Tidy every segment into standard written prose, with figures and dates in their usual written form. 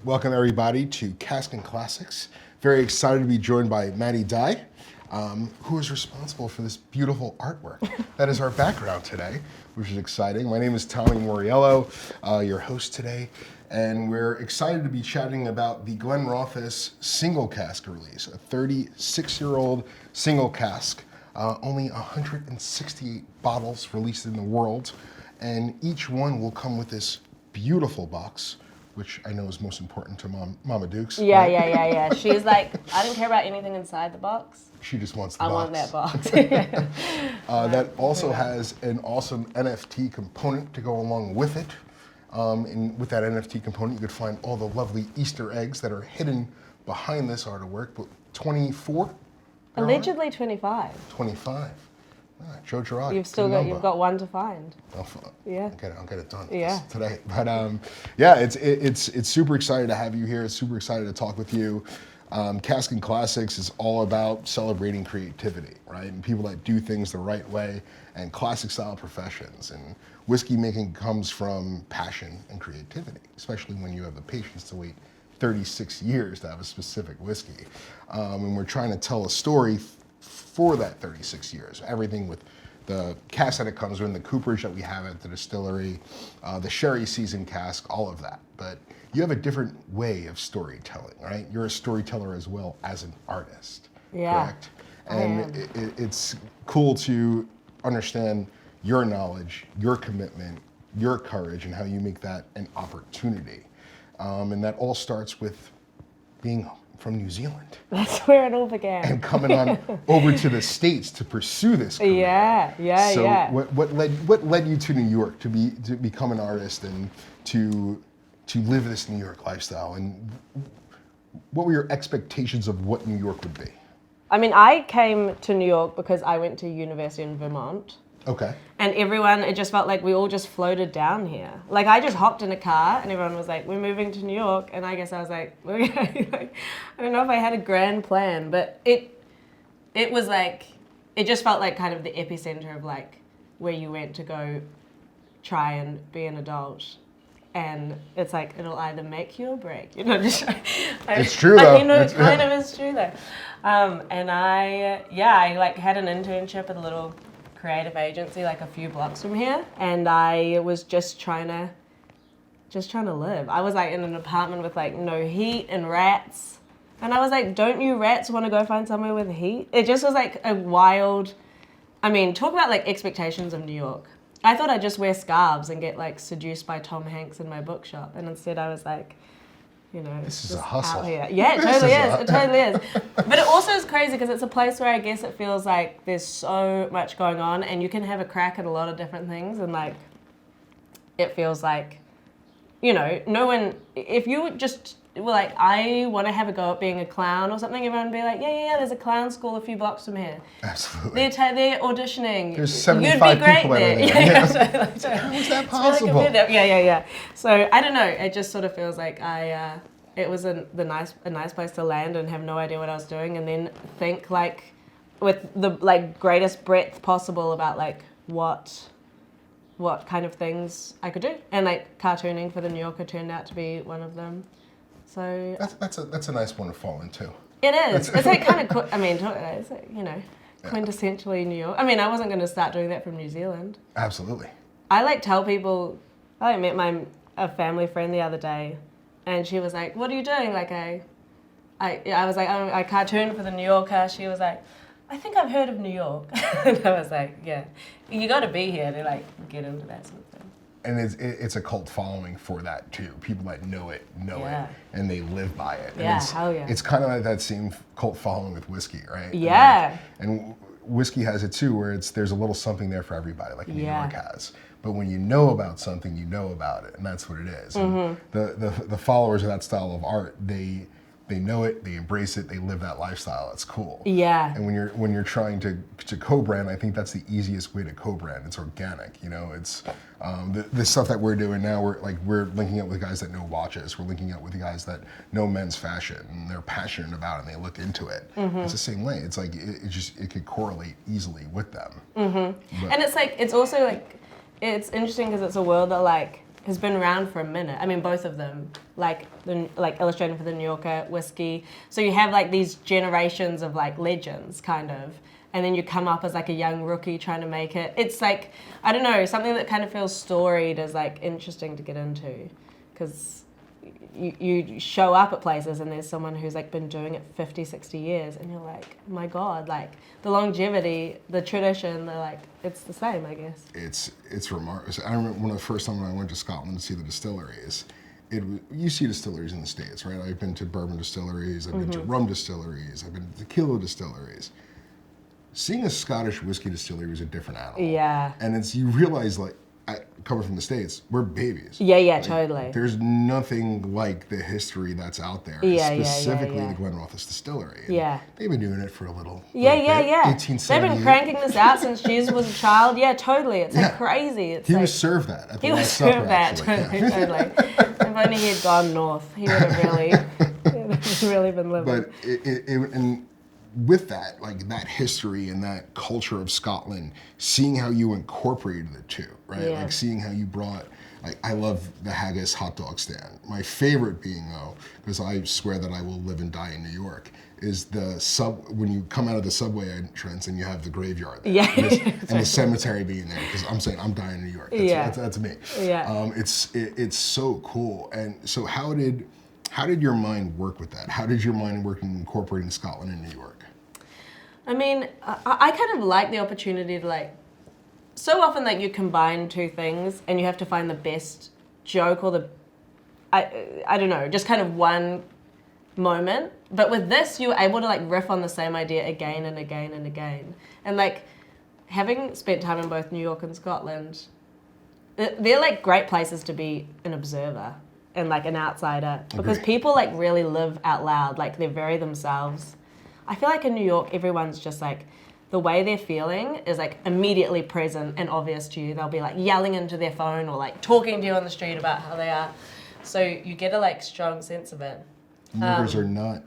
Welcome everybody to Casks and Classics. Very excited to be joined by Maddie Dai, who is responsible for this beautiful artwork. That is our background today, which is exciting. My name is Tommy Moriello, your host today, and we're excited to be chatting about the Glenrothes Single Cask release, a 36-year-old single cask. Only 168 bottles released in the world, and each one will come with this beautiful box, which I know is most important to Mama Dukes. Yeah, right? yeah. She's like, I don't care about anything inside the box. She just wants the I box. want that box. That also has an awesome NFT component to go along with it. And with that NFT component, you could find all the lovely Easter eggs that are hidden behind this artwork. But 24? Allegedly 25. 25. Joe Girard. You've got one to find. Yeah. I'll get it done today. But it's super excited to have you here. Super excited to talk with you. Casks and Classics is all about celebrating creativity, right? And people that do things the right way and classic style professions. And whiskey making comes from passion and creativity, especially when you have the patience to wait 36 years to have a specific whiskey. And we're trying to tell a story for that 36 years. Everything with the cask that it comes in, the cooperage that we have at the distillery, the sherry season cask, all of that. But you have a different way of storytelling, right? You're a storyteller as well as an artist, correct? And it's cool to understand your knowledge, your commitment, your courage, and how you make that an opportunity. And that all starts with being from New Zealand. That's where it all began. And coming on over to the States to pursue this career. So what led you to New York to become an artist and to live this New York lifestyle? And what were your expectations of what New York would be? I mean, I came to New York because I went to university in Vermont. Okay. And it just felt like we all just floated down here. Like I just hopped in a car and everyone was like, we're moving to New York. And I guess I was like, I don't know if I had a grand plan, but it was like, it just felt like kind of the epicenter of like where you went to go try and be an adult. And it's like, it'll either make you or break, you know. It's true though. It kind of is true though. And I like had an internship at a little creative agency like a few blocks from here, and I was just trying to live. I was like in an apartment with like no heat and rats, and I was like, don't you rats want to go find somewhere with heat? It just was like a wild, I mean, talk about like expectations of New York. I thought I'd just wear scarves and get like seduced by Tom Hanks in my bookshop, and instead I was like, you know, this is a hustle. Out here. Yeah, it totally is. It totally is. But it also is crazy because it's a place where I guess it feels like there's so much going on and you can have a crack at a lot of different things, and like it feels like, you know, no one, if you just were like, I want to have a go at being a clown or something, everyone would be like, yeah, there's a clown school a few blocks from here. Absolutely. They're auditioning. There's 75 You'd be great people there. How is that possible? Yeah. So I don't know. It just sort of feels like it was a nice place to land and have no idea what I was doing, and then think like with the like greatest breadth possible about like what kind of things I could do, and like cartooning for the New Yorker turned out to be one of them. So that's a nice one to fall into. It is. It's like kind of. I mean, it's like, you know, quintessentially New York. I mean, I wasn't going to start doing that from New Zealand. Absolutely. I like tell people. I met a family friend the other day, and she was like, "What are you doing?" Like I was like, I cartoon for the New Yorker. She was like, I think I've heard of New York. And I was like, yeah, you got to be here to like get into that sort of thing. And it's a cult following for that too. People that know it, and they live by it. And hell yeah. It's kind of like that same cult following with whiskey, right? Yeah. And whiskey has it too, where there's a little something there for everybody, like New York has. But when you know about something, you know about it, and that's what it is. And the followers of that style of art, they know it, they embrace it, they live that lifestyle. It's cool. Yeah. And when you're trying to co-brand, I think that's the easiest way to co-brand. It's organic, you know. It's the stuff that we're doing now. We're linking up with guys that know watches. We're linking up with guys that know men's fashion and they're passionate about it and they look into it. It's the same way. It's like it could correlate easily with them. And it's like it's also like it's interesting because it's a world that like has been around for a minute. I mean, both of them, like illustrating for the New Yorker whiskey. So you have like these generations of like legends, kind of, and then you come up as like a young rookie trying to make it. It's like, I don't know, something that kind of feels storied is like interesting to get into, because you show up at places and there's someone who's like been doing it 50, 60 years, and you're like, oh my God, like the longevity, the tradition, they're like, it's the same, I guess. It's remarkable. I remember one of the first time when I went to Scotland to see the distilleries, you see distilleries in the States, right? I've been to bourbon distilleries, I've been to rum distilleries, I've been to tequila distilleries. Seeing a Scottish whiskey distillery was a different animal. Yeah. And you realize, like, coming from the States, we're babies. Yeah, like, totally. There's nothing like the history that's out there, specifically the Glenrothes Distillery. And they've been doing it for a little bit. 1878. They've been cranking this out since Jesus was a child. Yeah, totally. It's like crazy. He was served that at the Last Supper, actually. Totally. If only he had gone north, he would have really been living. But and with that, like that history and that culture of Scotland, seeing how you incorporated the two, right? Yeah. Like seeing how you brought, like, I love the haggis hot dog stand. My favorite being, though, because I swear that I will live and die in New York, is when you come out of the subway entrance and you have the graveyard there. Yeah. And the cemetery being there, because I'm saying I'm dying in New York. That's me. Yeah. It's so cool. And so how did your mind work with that? How did your mind work in incorporating Scotland and New York? I mean, I kind of like the opportunity to like, so often like you combine two things and you have to find the best joke or I don't know, just kind of one moment. But with this, you were able to like riff on the same idea again and again and again. And like, having spent time in both New York and Scotland, they're like great places to be an observer and like an outsider, because people like really live out loud, like they're very themselves. I feel like in New York, everyone's just like, the way they're feeling is like immediately present and obvious to you. They'll be like yelling into their phone or like talking to you on the street about how they are. So you get a like strong sense of it. New Yorkers are not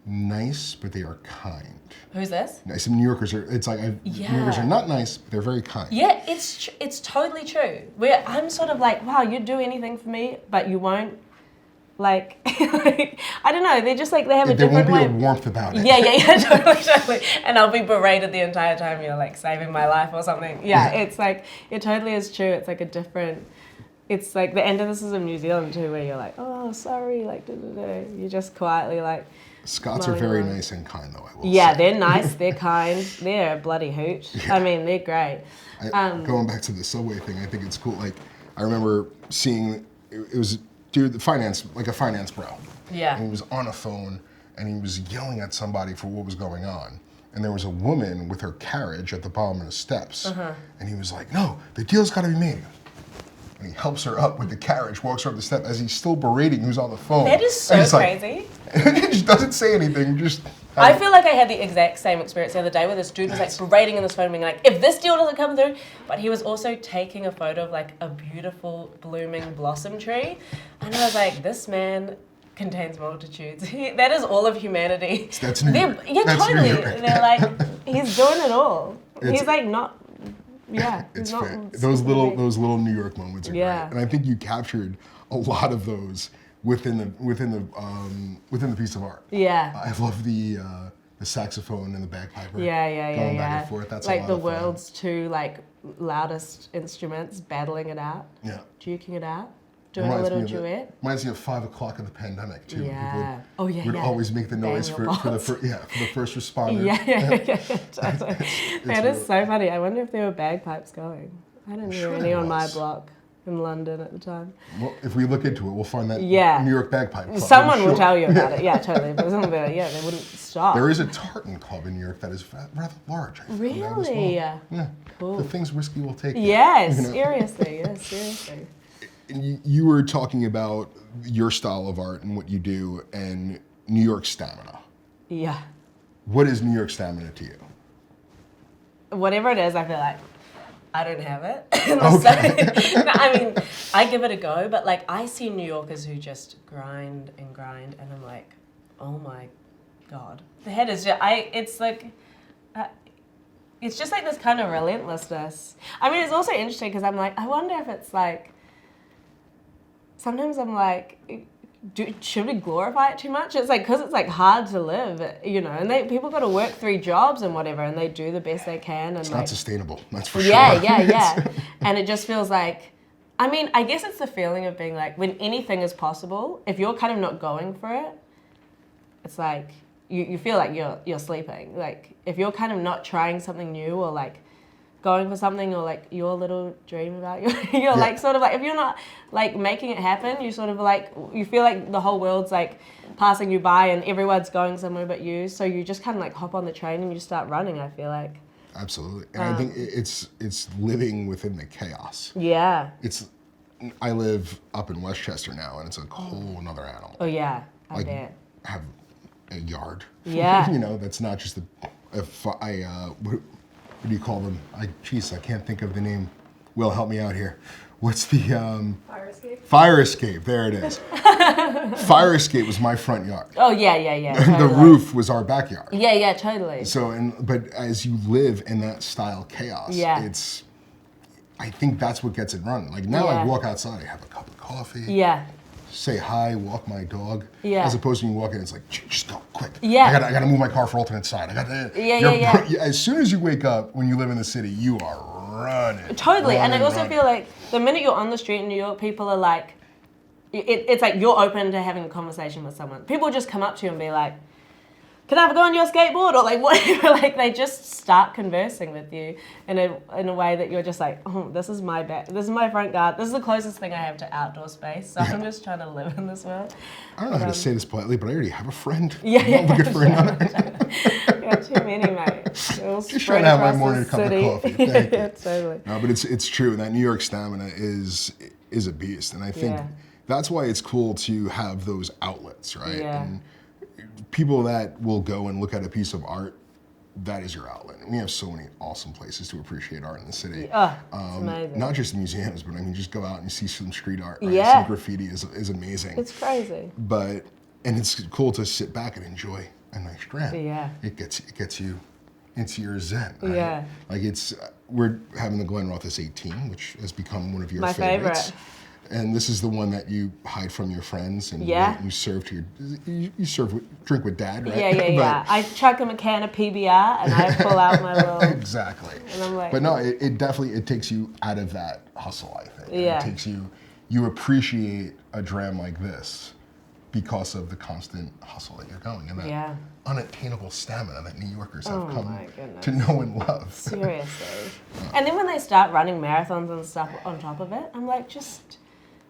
nice, but they are kind. Who's this? Nice. New Yorkers are, New Yorkers are not nice, but they're very kind. Yeah, it's totally true. I'm sort of like, wow, you'd do anything for me, but you won't. Like, I don't know, they're just like, they have a different way. There won't be a warmth about it. Yeah, totally. And I'll be berated the entire time you're like saving my life or something. Yeah, it's like, it totally is true. It's like it's like the antithesis of New Zealand too, where you're like, oh, sorry, like, you just quietly like. Scots are very nice and kind, though, I will say. Yeah, they're nice, they're kind, they're a bloody hoot. Yeah. I mean, they're great. Going back to the subway thing, I think it's cool. Like, I remember seeing, it was, dude, a finance bro. Yeah. And he was on a phone and he was yelling at somebody for what was going on. And there was a woman with her carriage at the bottom of the steps. And he was like, no, the deal's gotta be made. And he helps her up with the carriage, walks her up the step as he's still berating who's on the phone. That is so crazy. And he just doesn't say anything, I feel like I had the exact same experience the other day where this dude was like berating in this phone, being like, if this deal doesn't come through, but he was also taking a photo of like a beautiful blooming blossom tree. And I was like, this man contains multitudes. That is all of humanity. That's New York. Yeah, That's totally. New York. They're like, he's doing it all. He's like not, yeah. It's not fair. Those little New York moments are great. And I think you captured a lot of those within the piece of art. Yeah. I love the saxophone and the bagpiper. Yeah. Going back and forth. That's like a lot the of fun. world's two like loudest instruments battling it out. Yeah. Duking it out. Doing a little duet. Reminds me of 5 o'clock in the pandemic too. Yeah. People would always make the noise for the first responder. Yeah. That is so funny. I wonder if there were bagpipes going. I didn't hear any on my block in London at the time. Well, if we look into it, we'll find that New York bagpipe club. Someone will tell you about it. Yeah, totally. But they wouldn't stop. There is a tartan club in New York that is rather large. Really? Well. Yeah. Cool. The things whiskey will take. Yes, seriously. Yes, seriously. You were talking about your style of art and what you do and New York stamina. Yeah. What is New York stamina to you? Whatever it is, I feel like I don't have it. Okay. No, I mean, I give it a go, but like I see New Yorkers who just grind, and I'm like, oh my God. The head is just, it's like, it's just like this kind of relentlessness. I mean, it's also interesting because I'm like, I wonder if it's like, sometimes I'm like, should we glorify it too much? It's like, because it's like hard to live, you know, and people got to work 3 jobs and whatever, and they do the best they can. And it's like, not sustainable, that's for yeah, sure. yeah. And it just feels like, I mean, I guess it's the feeling of being like, when anything is possible, if you're kind of not going for it, it's like, you feel like you're sleeping. Like, if you're kind of not trying something new, or like going for something, or like your little dream about you're like sort of like, if you're not like making it happen, you sort of like, you feel like the whole world's like passing you by and everyone's going somewhere but you. So you just kind of like hop on the train and you start running, I feel like. Absolutely. And I think it's living within the chaos. Yeah. I live up in Westchester now, and it's a whole another animal. Oh yeah, I Like, bet. have a yard. Yeah. You know, that's not just what do you call them? I can't think of the name. Will, help me out here. What's the Fire escape. Fire escape? There it is. Fire escape was my front yard. Oh yeah. Totally. The roof was our backyard. Yeah, totally. So, but as you live in that style chaos, I think that's what gets it running. Like now, I walk outside, I have a cup of coffee. Yeah. Say hi, walk my dog. Yeah. As opposed to you walk in, it's like, just go quick. Yeah. I gotta move my car for alternate side. Yeah. As soon as you wake up, when you live in the city, you are running. Totally, and I also running. feel like the minute you're on the street in New York, people are like, it's like you're open to having a conversation with someone. People just come up to you and be like, can I have a go on your skateboard? Or like whatever, like they just start conversing with you in a way that you're just like, oh, this is my front garden. This is the closest thing I have to outdoor space. So I'm just trying to live in this world. I don't know how to say this politely, but I already have a friend. Yeah. I'm not looking for another. You got too many, mate. Just trying to have my morning cup of coffee. Thank you. Yeah, totally. No, but it's true. That New York stamina is a beast, and I think that's why it's cool to have those outlets, right? Yeah. And people that will go and look at a piece of art, that is your outlet. And we have so many awesome places to appreciate art in the city. Oh, it's amazing. Not just museums, but I mean, just go out and see some street art. Right? Yeah. Some graffiti is amazing. It's crazy. And it's cool to sit back and enjoy a nice dram. Yeah. It gets you into your zen. Right? Yeah. Like we're having the Glenrothes 18, which has become one of your My favorites. favorite. And this is the one that you hide from your friends and you serve to drink with dad, right? Yeah. I chuck him a can of PBR and I pull out my little. Exactly. And I'm like. But no, it definitely takes you out of that hustle, I think. Yeah. It takes you appreciate a dram like this because of the constant hustle that you're going and that unattainable stamina that New Yorkers have come to know and love. Seriously. And then when they start running marathons and stuff on top of it, I'm like, just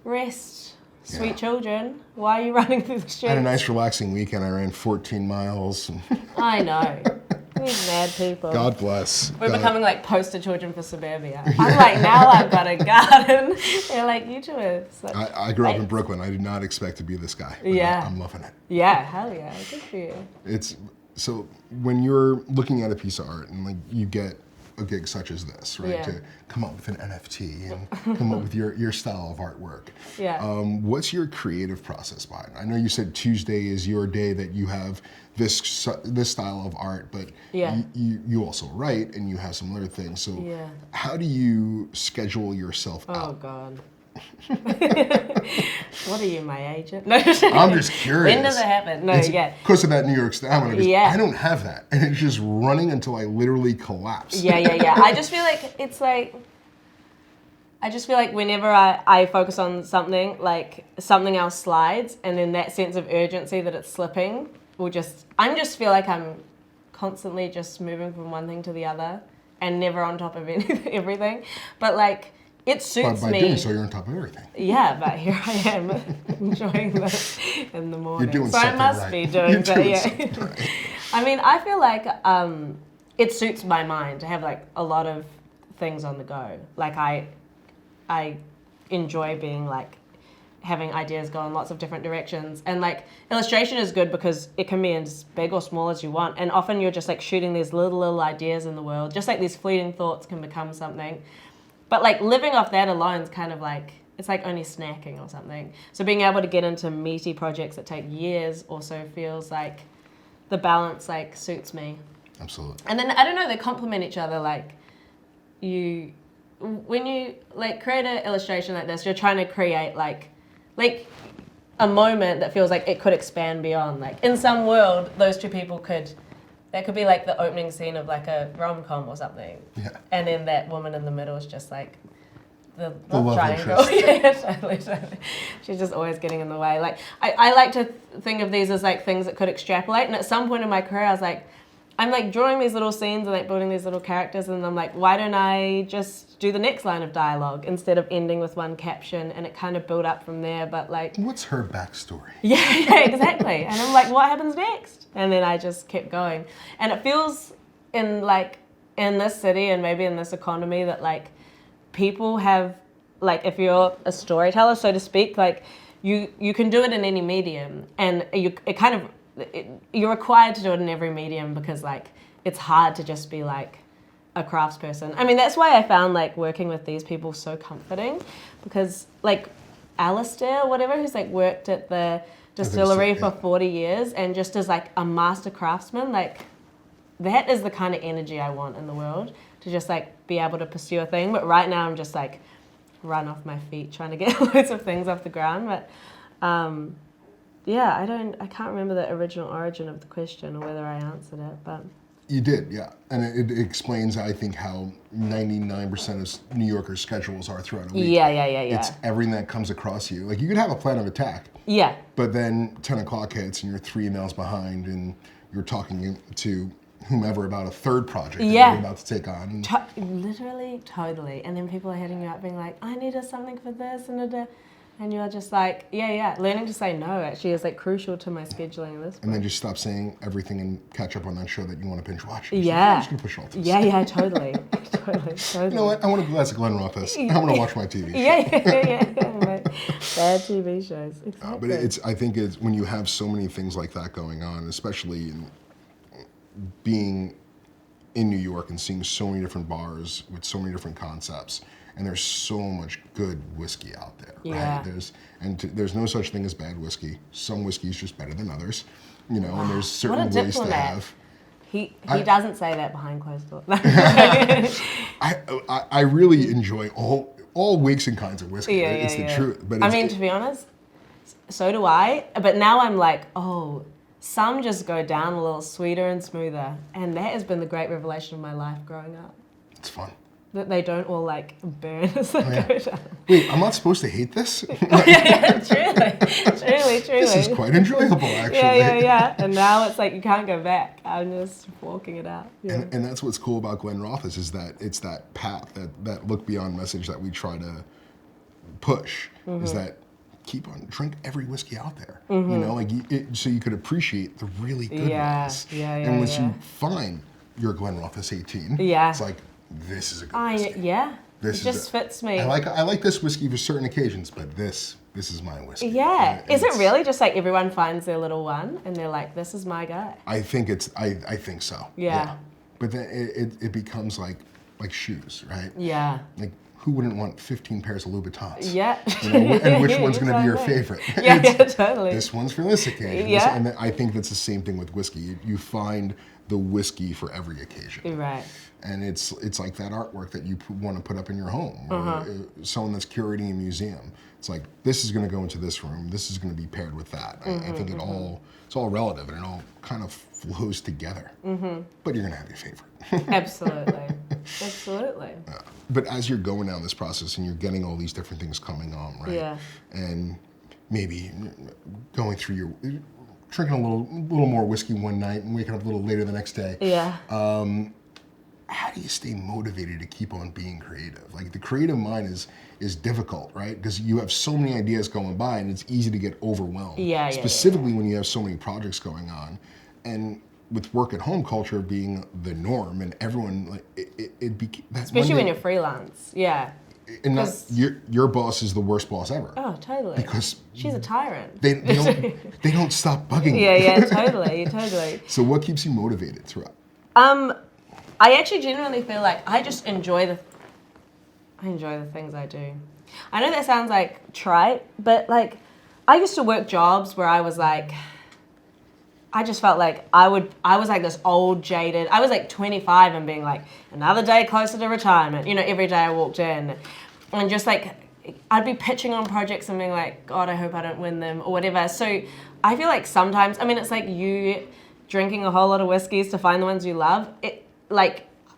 rest, sweet children. Why are you running through the streets? I had a nice relaxing weekend. I ran 14 miles. I know. These mad people. God bless. We're becoming like poster children for suburbia. I'm like, now I've got a garden. They're like, you two are such I grew up in Brooklyn. I did not expect to be this guy. But I'm loving it. Yeah, hell yeah. Good for you. So when you're looking at a piece of art and like you get a gig such as this, right? Yeah. To come up with an NFT and come up with your style of artwork. Yeah. What's your creative process behind it? I know you said Tuesday is your day that you have this style of art, but you also write and you have some other things. So how do you schedule yourself out? Oh God. What are you, my agent? No, I'm just curious. When does it happen? No, Because of that New York stamina. I don't have that, and it's just running until I literally collapse. Yeah. I just feel like it's like. I just feel like whenever I focus on something, like something else slides, and then that sense of urgency that it's slipping will I just feel like I'm constantly just moving from one thing to the other, and never on top of everything. But like. It suits me. By doing so, you're on top of everything. Yeah, but here I am enjoying this in the morning. You're doing so something I must right. be doing that. Yeah. Right. I mean, I feel like it suits my mind to have like a lot of things on the go. Like I enjoy being like having ideas go in lots of different directions, and like illustration is good because it can be as big or small as you want, and often you're just like shooting these little ideas in the world. Just like these fleeting thoughts can become something. But like living off that alone is kind of like, it's like only snacking or something. So being able to get into meaty projects that take years also feels like the balance like suits me. Absolutely. And then, I don't know, they complement each other. Like when you like create an illustration like this, you're trying to create like like a moment that feels like it could expand beyond. Like in some world, those two people that could be like the opening scene of like a rom-com or something. Yeah. And then that woman in the middle is just like the love triangle. interest. Yeah, totally. She's just always getting in the way. Like I like to think of these as like things that could extrapolate. And at some point in my career, I was like, I'm like drawing these little scenes and like building these little characters, and I'm like, why don't I just do the next line of dialogue instead of ending with one caption, and it kind of built up from there. But like, What's her backstory? yeah, exactly. And I'm like, what happens next? And then I just kept going. And it feels in this city and maybe in this economy that like people have, like if you're a storyteller, so to speak, like you can do it in any medium, and you're required to do it in every medium because like it's hard to just be like a craftsperson. I mean, that's why I found like working with these people so comforting, because like Alistair, whatever, who's like worked at the distillery for 40 years and just is like a master craftsman, like that is the kind of energy I want in the world, to just like be able to pursue a thing. But right now I'm just like run off my feet trying to get loads of things off the ground. But yeah, I can't remember the original origin of the question or whether I answered it, but You did, yeah. And it explains, I think, how 99% of New Yorkers' schedules are throughout a week. yeah. It's everything that comes across you. Like, you could have a plan of attack, Yeah. but then 10 o'clock hits and you're 3 emails behind and you're talking to whomever about a third project that you're about to take on. Literally, totally. And then people are hitting you up being like, I need something for this and you're just like, yeah. Learning to say no actually is like crucial to my scheduling this. And then just stop saying everything and catch up on that show that you want to binge watch. Yeah. I'm just gonna push all this. Yeah, totally. Totally. You know what? I want to glass of Glenrothes. I want to watch my TV show. Yeah. Right. Bad TV shows. Exactly. But I think it's when you have so many things like that going on, especially in being in New York and seeing so many different bars with so many different concepts, and there's so much good whiskey out there, Yeah. right? There's no such thing as bad whiskey. Some whiskey is just better than others, you know, and there's What a certain ways to diplomat. have. He doesn't say that behind closed doors. I really enjoy all wakes and kinds of whiskey. Yeah, It's the truth. But I mean, to be honest, so do I. But now I'm like, some just go down a little sweeter and smoother. And that has been the great revelation of my life growing up. it's fun. That they don't all like burn as they go down. Wait, I'm not supposed to hate this? Truly. This is quite enjoyable, actually. Yeah. And now it's like you can't go back. I'm just walking it out. Yeah. And that's what's cool about Glenrothes is that it's that path, that look beyond message that we try to push, is that keep on, drink every whiskey out there. You know, like so you could appreciate the really good ones. And once you find your Glenrothes 18, it's like, this is a good whiskey. It just fits me. I like this whiskey for certain occasions, but this is my whiskey. Yeah. And Is it really just like everyone finds their little one and they're like, this is my guy? I think I think so. Yeah. But then it becomes like shoes, right? Yeah. Like, who wouldn't want 15 pairs of Louboutins? Yeah. You know, and which one's going to be your favorite? Yeah, totally. This one's for this occasion. Yeah. And I think that's the same thing with whiskey. You find the whiskey for every occasion. Right. And it's like that artwork that you want to put up in your home, or someone that's curating a museum. It's like, this is going to go into this room. This is going to be paired with that. I think it's all relative, and it all kind of flows together. But you're going to have your favorite. Absolutely. But as you're going down this process and you're getting all these different things coming on, right? Yeah. And maybe going through drinking a little more whiskey one night and waking up a little later the next day. Yeah. How do you stay motivated to keep on being creative? Like, the creative mind is difficult, right? Because you have so many ideas going by and it's easy to get overwhelmed. Specifically when you have so many projects going on. And with work at home culture being the norm and everyone, like, especially when you're freelance. Yeah. And your boss is the worst boss ever. Oh, totally. Because she's a tyrant. They don't stop bugging you. Yeah, totally. So what keeps you motivated throughout? I actually genuinely feel like I just enjoy the things I do. I know that sounds like trite, but like I used to work jobs where I was like, I just felt like I was like this old jaded, I was like 25 and being like, another day closer to retirement. You know, every day I walked in and just like I'd be pitching on projects and being like, God, I hope I don't win them or whatever. So I feel like sometimes, I mean, it's like you drinking a whole lot of whiskeys to find the ones you love.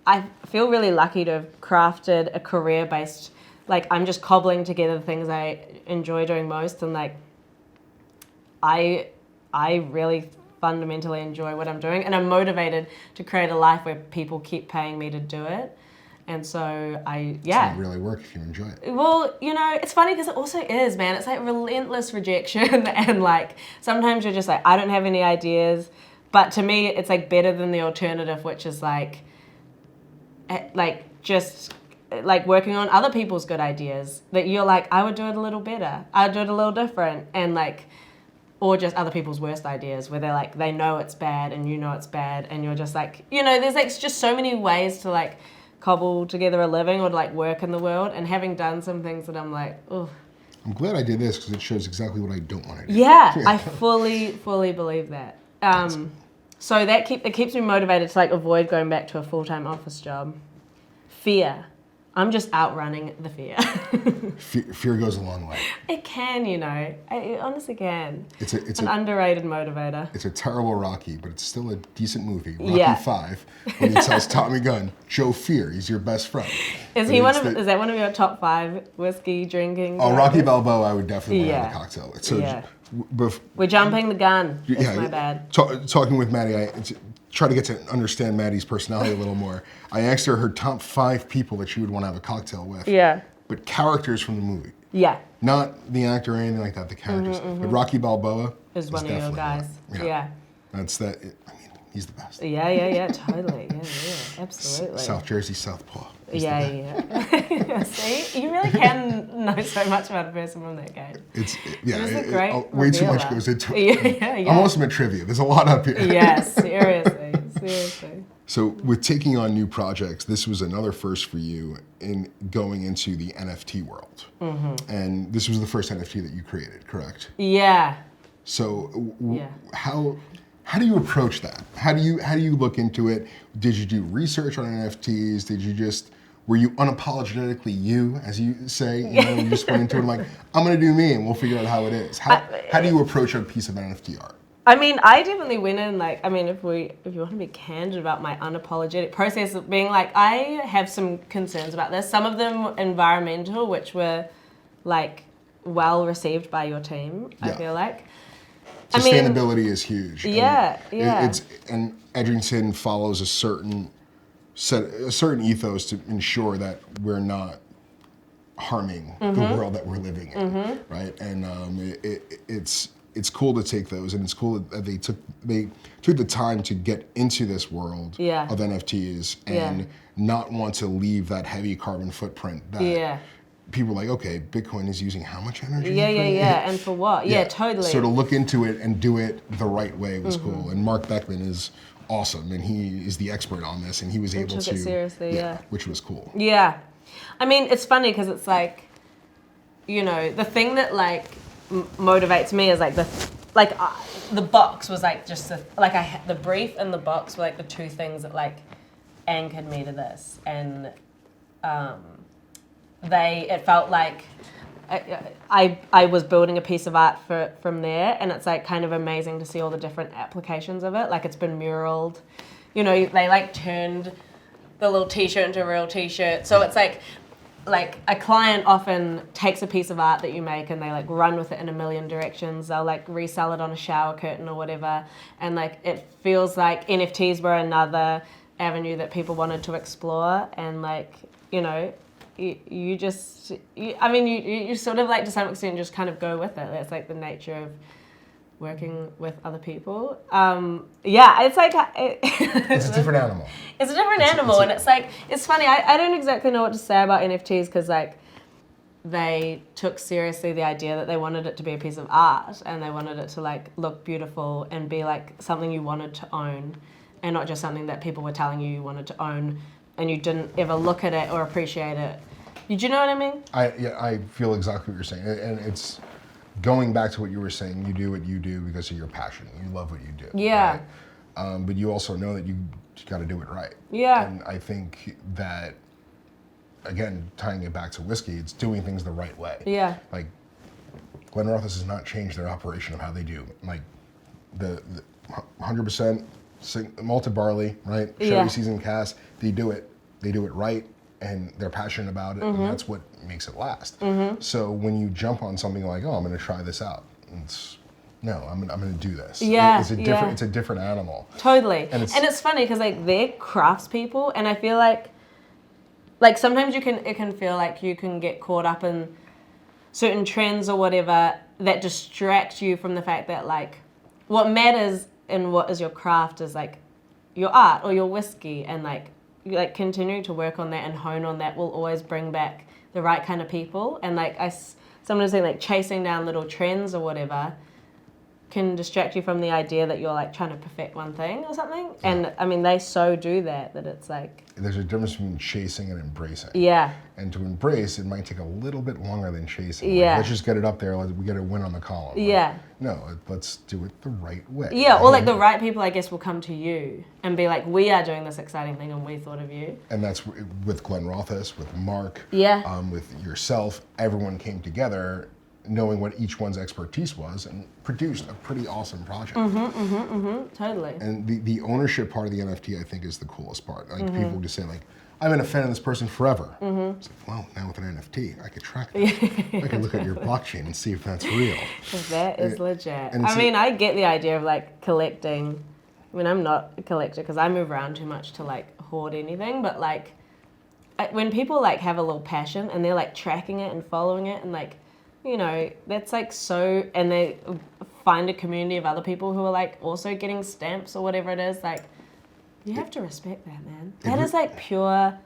I feel really lucky to have crafted a career based, like I'm just cobbling together the things I enjoy doing most, and like I really fundamentally enjoy what I'm doing, and I'm motivated to create a life where people keep paying me to do it. And so It's not really work if you enjoy it. Well, you know, it's funny because it also is, man. It's like relentless rejection, and like sometimes you're just like, I don't have any ideas. But to me, it's like better than the alternative, which is like just like working on other people's good ideas that you're like, I would do it a little better. I'd do it a little different. And like, or just other people's worst ideas where they're like, they know it's bad and you know it's bad. And you're just like, you know, there's like just so many ways to like cobble together a living or to like work in the world. And having done some things that I'm like, oh. I'm glad I did this because it shows exactly what I don't want to do. Yeah, I fully believe that. So it keeps me motivated to like avoid going back to a full-time office job. Fear. I'm just outrunning the fear. Fear goes a long way. It can, you know. It honestly can. It's an underrated motivator. It's a terrible Rocky, but it's still a decent movie. Rocky 5, when he tells Tommy Gunn, Joe Fear, he's your best friend. Is that one of your top 5 whiskey drinking? Oh, Rocky Balboa, I would definitely want to have a cocktail with. So yeah. We're jumping the gun. That's my bad. Talking with Maddie, I try to get to understand Maddie's personality a little more. I asked her top 5 people that she would want to have a cocktail with. Yeah. But characters from the movie. Yeah. Not the actor or anything like that, the characters. But Rocky Balboa is one of your guys. Yeah. That's that. I mean, he's the best. Yeah, totally. Yeah, absolutely. South Jersey, Southpaw. Yeah. See, you really can know so much about a person from that game. It's a great way too much goes into it. Yeah. I'm also in trivia. There's a lot up here. Yeah, seriously. So with taking on new projects, this was another first for you in going into the NFT world. Mm-hmm. And this was the first NFT that you created, correct? Yeah. So how do you approach that? How do you look into it? Did you do research on NFTs? Were you unapologetically you, as you say? You know, you just went into it like, I'm gonna do me and we'll figure out how it is. How do you approach a piece of NFT art? I mean, I definitely went in like, I mean, if you want to be candid about my unapologetic process of being like, I have some concerns about this. Some of them environmental, which were like well received by your team, I feel like. Sustainability is huge. Yeah. And Edrington follows a certain ethos to ensure that we're not harming the world that we're living in, right? And it's cool to take those, and it's cool that they took the time to get into this world of NFTs and not want to leave that heavy carbon footprint that people are like, okay, Bitcoin is using how much energy? Yeah, and for what? Yeah, totally. So to look into it and do it the right way was cool. And Mark Beckman is awesome, and he is the expert on this, and he was able to took it seriously, which was cool. Yeah, I mean, it's funny because it's like, you know, the thing that like motivates me is like the box was like just the brief and the box were like the two things that like anchored me to this, and it felt like I was building a piece of art from there, and it's like kind of amazing to see all the different applications of it. Like it's been muraled, you know, they like turned the little t-shirt into a real t-shirt. So it's like a client often takes a piece of art that you make and they like run with it in a million directions. They'll like resell it on a shower curtain or whatever. And like it feels like NFTs were another avenue that people wanted to explore. And like, you know, you sort of like to some extent just kind of go with it. That's like the nature of working with other people. It's like... it's a different animal. It's a different animal, and it's like, it's funny, I don't exactly know what to say about NFTs because like they took seriously the idea that they wanted it to be a piece of art and they wanted it to like look beautiful and be like something you wanted to own and not just something that people were telling you wanted to own and you didn't ever look at it or appreciate it. Do you know what I mean? I feel exactly what you're saying, and it's going back to what you were saying. You do what you do because of your passion. You love what you do. Yeah. Right? But you also know that you got to do it right. Yeah. And I think that again, tying it back to whiskey, it's doing things the right way. Yeah. Like, Glenrothes has not changed their operation of how they do. Like, the 100% malted barley, right? Sherry seasoned cask, they do it right, and they're passionate about it, and that's what makes it last. So when you jump on something like, oh, I'm going to try this out, I'm going to do this. Yeah, It's a different animal. Totally. And it's funny because like they're craftspeople, and I feel like sometimes it can feel like you can get caught up in certain trends or whatever that distract you from the fact that like what matters in what is your craft is like your art or your whiskey, and like continuing to work on that and hone on that will always bring back the right kind of people. And like I sometimes think like chasing down little trends or whatever can distract you from the idea that you're like trying to perfect one thing or something. Yeah. And I mean, they so do that it's like... There's a difference between chasing and embracing. Yeah. And to embrace, it might take a little bit longer than chasing. Yeah. Like, let's just get it up there, we get a win on the column. Yeah. Like, no, let's do it the right way. Yeah, or like the right people, I guess, will come to you and be like, we are doing this exciting thing and we thought of you. And that's with Glenrothes, with Mark, with yourself, everyone came together knowing what each one's expertise was and produced a pretty awesome project. Totally. And the ownership part of the NFT, I think, is the coolest part. Like people just say like, I've been a fan of this person forever. It's like, well, now with an NFT, I could track that. I could look at your blockchain and see if that's real. That is legit. I mean, I get the idea of like collecting. I mean, I'm not a collector because I move around too much to like hoard anything, but like when people like have a little passion and they're like tracking it and following it and like, you know, that's like so, and they find a community of other people who are like also getting stamps or whatever it is, like, you have to respect that, man. That is like pure,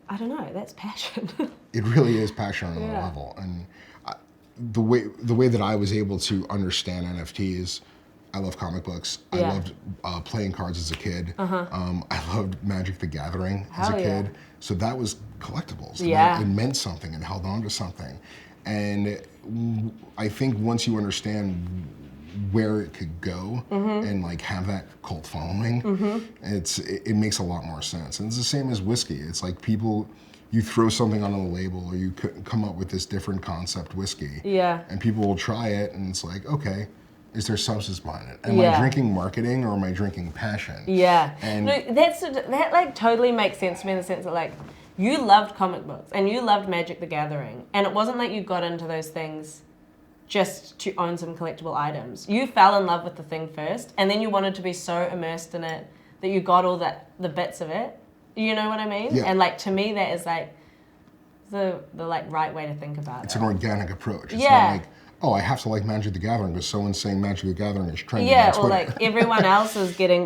I don't know, that's passion. It really is passion on a level. And the way that I was able to understand NFTs, I love comic books. I loved playing cards as a kid. I loved Magic the Gathering as a kid. So that was collectibles. It meant something and held on to something. And I think once you understand where it could go and like have that cult following, it makes a lot more sense. And it's the same as whiskey. It's like you throw something on a label or you come up with this different concept whiskey. And people will try it and it's like, okay, is there substance behind it? Am I drinking marketing or am I drinking passion? And no, that like totally makes sense to me in the sense that like, you loved comic books and you loved Magic the Gathering, and it wasn't like you got into those things just to own some collectible items. You fell in love with the thing first, and then you wanted to be so immersed in it that you got all the bits of it. You know what I mean? Yeah. And like to me, that is like the like right way to think about it. It's an organic approach. It's not like, oh, I have to like Magic the Gathering because someone's saying Magic the Gathering is trendy on Twitter. Or like everyone else is getting,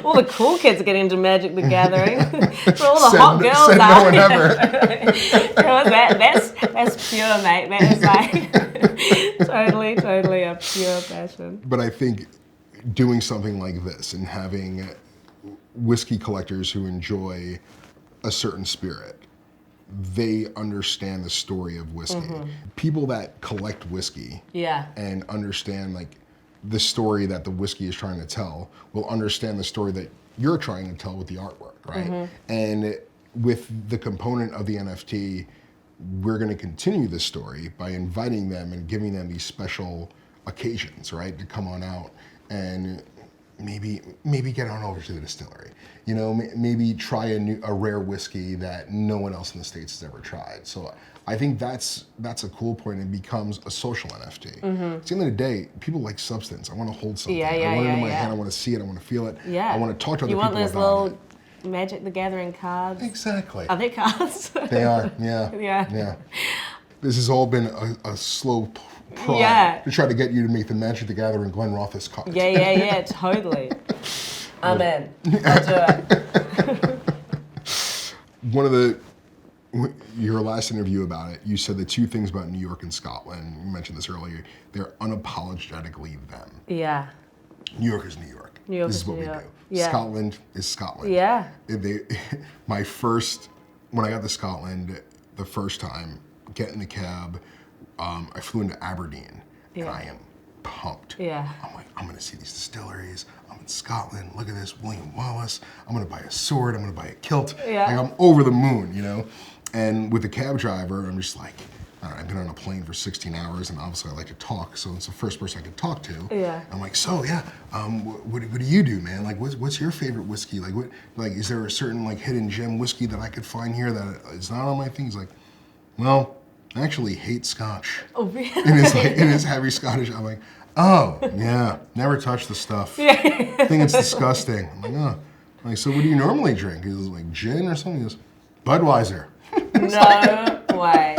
all the cool kids are getting into Magic the Gathering. For all the hot girls said are. No one ever. That's pure, mate. That is like totally a pure passion. But I think doing something like this and having whiskey collectors who enjoy a certain spirit, they understand the story of whiskey. People that collect whiskey and understand like the story that the whiskey is trying to tell will understand the story that you're trying to tell with the artwork, right? And with the component of the NFT, we're going to continue this story by inviting them and giving them these special occasions, right, to come on out and maybe get on over to the distillery. You know, maybe try a rare whiskey that no one else in the States has ever tried. So I think that's a cool point. It becomes a social NFT. At the end of the day, people like substance. I want to hold something. I want it in my hand. I want to see it. I want to feel it. I want to talk to other people about it. You want those little Magic the Gathering cards? Exactly. Are they cards? They are, yeah. This has all been a slow to try to get you to make the Magic the Gathering Glenrothes cards. Yeah, totally. I'm in. I'll do it. One of your last interview about it, you said the two things about New York and Scotland, you mentioned this earlier, they're unapologetically them. Yeah. New York is New York. This is what we do. Yeah. Scotland is Scotland. Yeah. When I got to Scotland the first time, get in the cab, I flew into Aberdeen, and I am pumped. Yeah. I'm like, I'm gonna see these distilleries. I'm in Scotland. Look at this, William Wallace. I'm gonna buy a sword. I'm gonna buy a kilt. Yeah. Like, I'm over the moon, you know? And with the cab driver, I'm just like, all right, I've been on a plane for 16 hours, and obviously I like to talk, so it's the first person I could talk to. Yeah. I'm like, so yeah, what do you do, man? Like, what's your favorite whiskey? Like, is there a certain like hidden gem whiskey that I could find here that is not on my thing? He's like, well, I actually hate Scotch. Oh, really? And it's like, in his heavy Scottish, I'm like, oh, yeah, never touch the stuff. I think it's disgusting. I'm like, oh. I'm like, so what do you normally drink? He's like, gin or something? He goes, Budweiser. No way.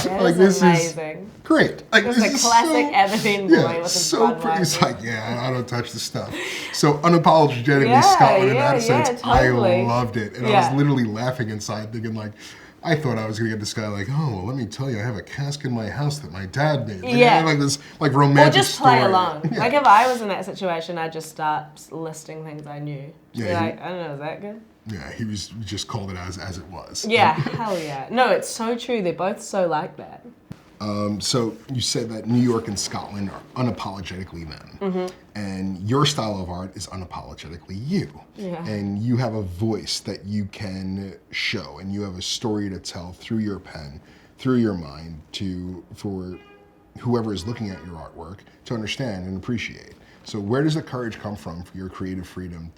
That Like, is this amazing. is great. Like, It's this a is classic so, Aberdeen boy with his so pretty. It's Budweiser. like, yeah, I don't touch the stuff. So unapologetically Yeah, Scotland in yeah, that sense, yeah, totally. I loved it. And I Yeah. was literally laughing inside thinking like, I thought I was gonna get this guy like, oh, well, let me tell you, I have a cask in my house that my dad made. Like, Yeah. Like this like Or romantic just play story. along. Yeah. Like if I was in that situation, I'd just start listing things I knew. Yeah, Be like, I don't know, is that good? Yeah, he was just called it as it was. Yeah, hell yeah. No, it's so true. They're both so like that. So you said that New York and Scotland are unapologetically them, Mm-hmm. and your style of art is unapologetically you. Yeah. And you have a voice that you can show, and you have a story to tell through your pen, through your mind, for whoever is looking at your artwork to understand and appreciate. So where does the courage come from for your creative freedom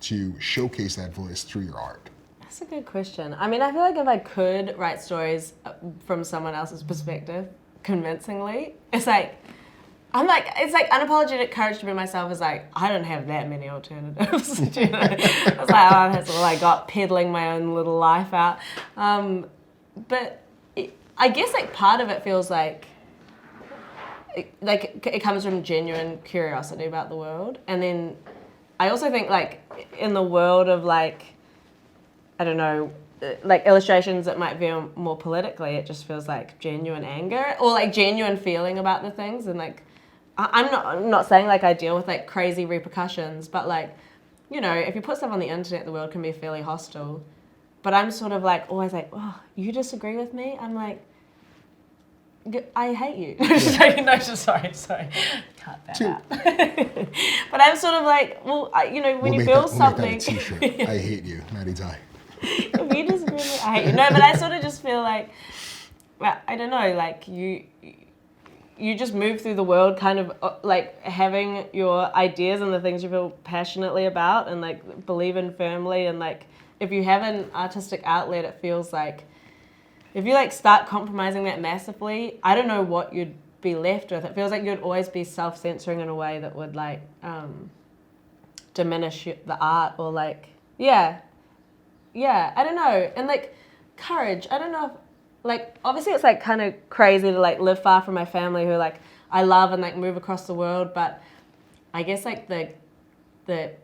to showcase that voice through your art? That's a good question. I mean, I feel like if I could write stories from someone else's perspective convincingly, it's like unapologetic courage to be myself is like, I don't have that many alternatives. You know? It's like, oh, that's all I got, peddling my own little life out. But I guess like part of it feels like it comes from genuine curiosity about the world. And then I also think like in the world of like, I don't know, like illustrations that might feel more politically, it just feels like genuine anger or like genuine feeling about the things. And like, I'm not saying like I deal with like crazy repercussions, but like, you know, if you put stuff on the internet, the world can be fairly hostile. But I'm sort of like always like, oh, you disagree with me? I'm like, I hate you. No, sorry. Cut that out. But I'm sort of like, well, you know, when you build something. We'll make that a t-shirt. I hate you, Maddie Dai. If you disagree with me, I hate you. No, but I sort of just feel like, well, I don't know, like you just move through the world kind of like having your ideas and the things you feel passionately about and like believe in firmly. And like, if you have an artistic outlet, it feels like, if you like start compromising that massively, I don't know what you'd be left with. It feels like you'd always be self-censoring in a way that would like diminish the art or like, yeah, I don't know. And like courage, I don't know if, like, obviously it's like kind of crazy to like live far from my family who like I love and like move across the world, but I guess like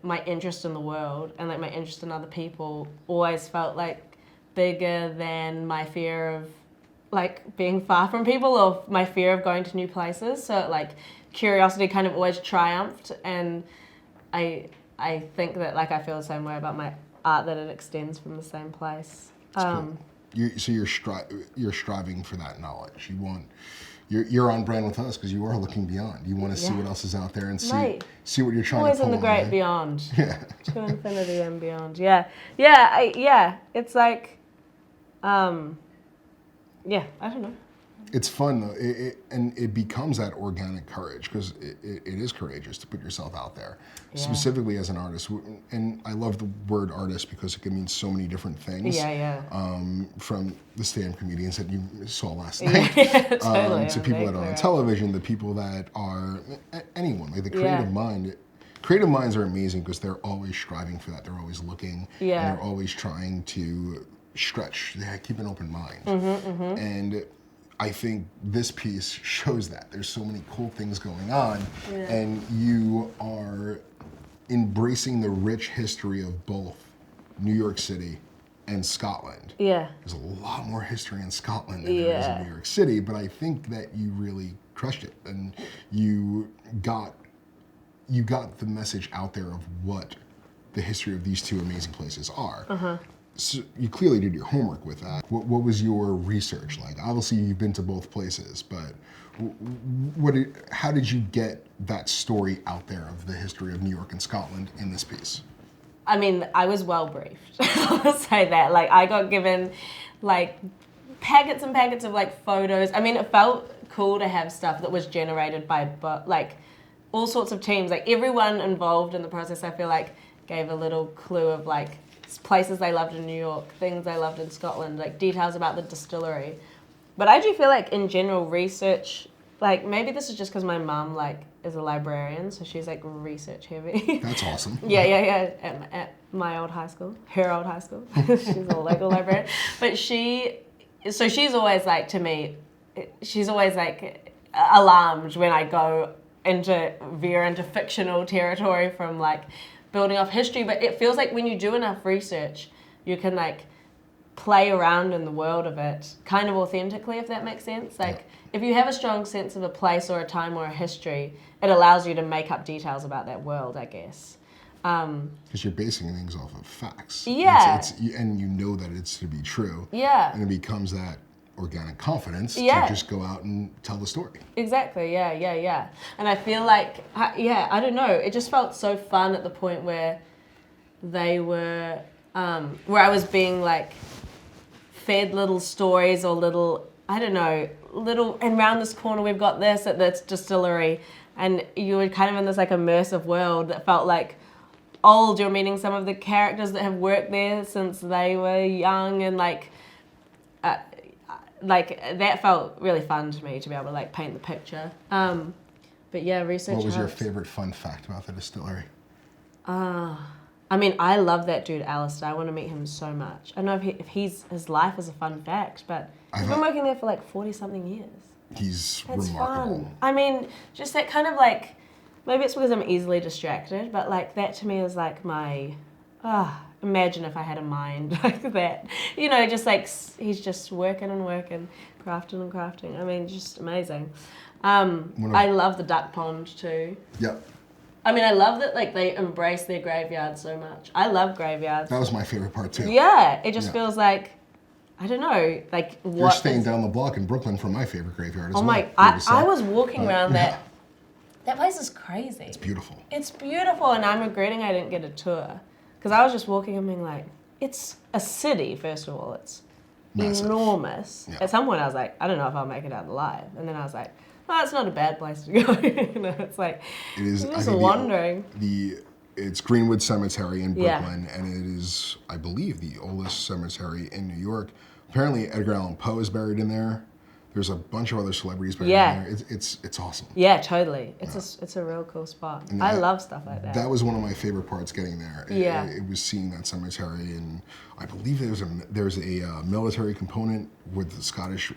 my interest in the world and like my interest in other people always felt like bigger than my fear of like being far from people or my fear of going to new places. So like curiosity kind of always triumphed, and I think that like I feel the same way about my art, that it extends from the same place. Cool. You're striving for that knowledge. You're on brand with us because you are looking beyond. You want to see what else is out there and see what you're trying Always to pull in the great on, beyond. Yeah. To infinity and beyond. Yeah. It's like, I don't know. It's fun though, and it becomes that organic courage because it is courageous to put yourself out there, specifically as an artist. And I love the word artist because it can mean so many different things. From the stand-up comedians that you saw last night, Totally. to people that are on television, the people that are anyone, like the creative mind. Creative minds are amazing because they're always striving for that. They're always looking, and they're always trying to stretch. They keep an open mind, and I think this piece shows that. There's so many cool things going on, and you are embracing the rich history of both New York City and Scotland. Yeah. There's a lot more history in Scotland than there is in New York City, but I think that you really crushed it, and you got the message out there of what the history of these two amazing places are. So you clearly did your homework with that. What was your research like? Obviously, you've been to both places, but how did you get that story out there of the history of New York and Scotland in this piece? I mean, I was well briefed. I'll say that. Like, I got given like packets and packets of like photos. I mean, it felt cool to have stuff that was generated by like all sorts of teams. Like everyone involved in the process, I feel like gave a little clue of like places they loved in New York, things they loved in Scotland, like details about the distillery. But I do feel like in general research, like maybe this is just because my mum like is a librarian, so she's like research heavy. That's awesome. Yeah. At my old high school, her old high school. She's a local librarian. But she's always like, to me, she's always like alarmed when I go veer into fictional territory from like building off history. But it feels like when you do enough research, you can like play around in the world of it kind of authentically, if that makes sense. Like if you have a strong sense of a place or a time or a history, it allows you to make up details about that world, I guess. Because you're basing things off of facts. Yeah. And you know that it's to be true. Yeah. And it becomes that organic confidence to just go out and tell the story. Exactly, yeah. And I feel like, I don't know, it just felt so fun at the point where they were, where I was being like fed little stories or little, I don't know, and around this corner we've got this at this distillery, and you were kind of in this like immersive world that felt like old. You're meeting some of the characters that have worked there since they were young, and like that felt really fun to me to be able to like paint the picture. But yeah, research. What was your helps. favorite fun fact about the distillery? I mean, I love that dude, Alistair. I want to meet him so much. I don't know if his life is a fun fact, but he's been working there for like 40-something years. He's That's remarkable. fun. I mean, just that kind of like, maybe it's because I'm easily distracted, but like that to me is like my, imagine if I had a mind like that. You know, just like, he's just working and working, crafting and crafting. I mean, just amazing. I love the duck pond too. Yep. I mean, I love that like they embrace their graveyards so much. I love graveyards. That was my favorite part too. Yeah, it just feels like, I don't know, like what. You're staying down the block in Brooklyn from my favorite graveyard as well. Oh my, I was walking around that. That place is crazy. It's beautiful. It's beautiful, and I'm regretting I didn't get a tour. Because I was just walking and being like, it's a city, first of all. It's massive. Enormous. Yeah. At some point I was like, I don't know if I'll make it out alive. And then I was like, well, it's not a bad place to go. You know, it's like, it is, I'm just wandering. It's Greenwood Cemetery in Brooklyn, and it is, I believe, the oldest cemetery in New York. Apparently, Edgar Allan Poe is buried in there. There's a bunch of other celebrities buried in there. It's awesome. Yeah, totally. It's a real cool spot. I love stuff like that. That was one of my favorite parts getting there. It was seeing that cemetery, and I believe there's a military component with the Scottish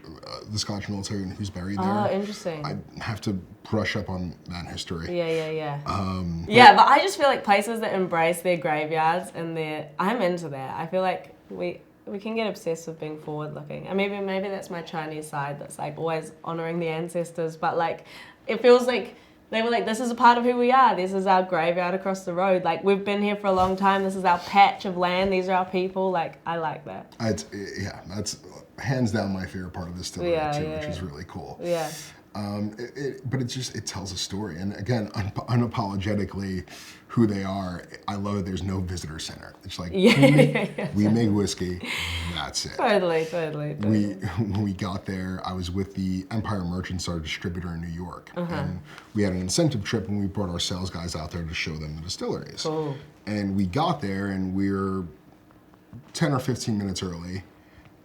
military and who's buried there. Oh, interesting. I have to brush up on that history. Yeah. But I just feel like places that embrace their graveyards and I'm into that. I feel like we can get obsessed with being forward-looking. And maybe that's my Chinese side that's like always honoring the ancestors. But like, it feels like they were like, this is a part of who we are. This is our graveyard across the road. Like, we've been here for a long time. This is our patch of land. These are our people. Like, I like that. That's hands down my favorite part of this story too, which is really cool. Yeah. But it tells a story, and again, unapologetically who they are. I love that there's no visitor center. It's like we make whiskey, that's it. Totally. When we got there, I was with the Empire Merchants, our distributor in New York, and we had an incentive trip, and we brought our sales guys out there to show them the distilleries. Cool. And we got there, and we were 10 or 15 minutes early,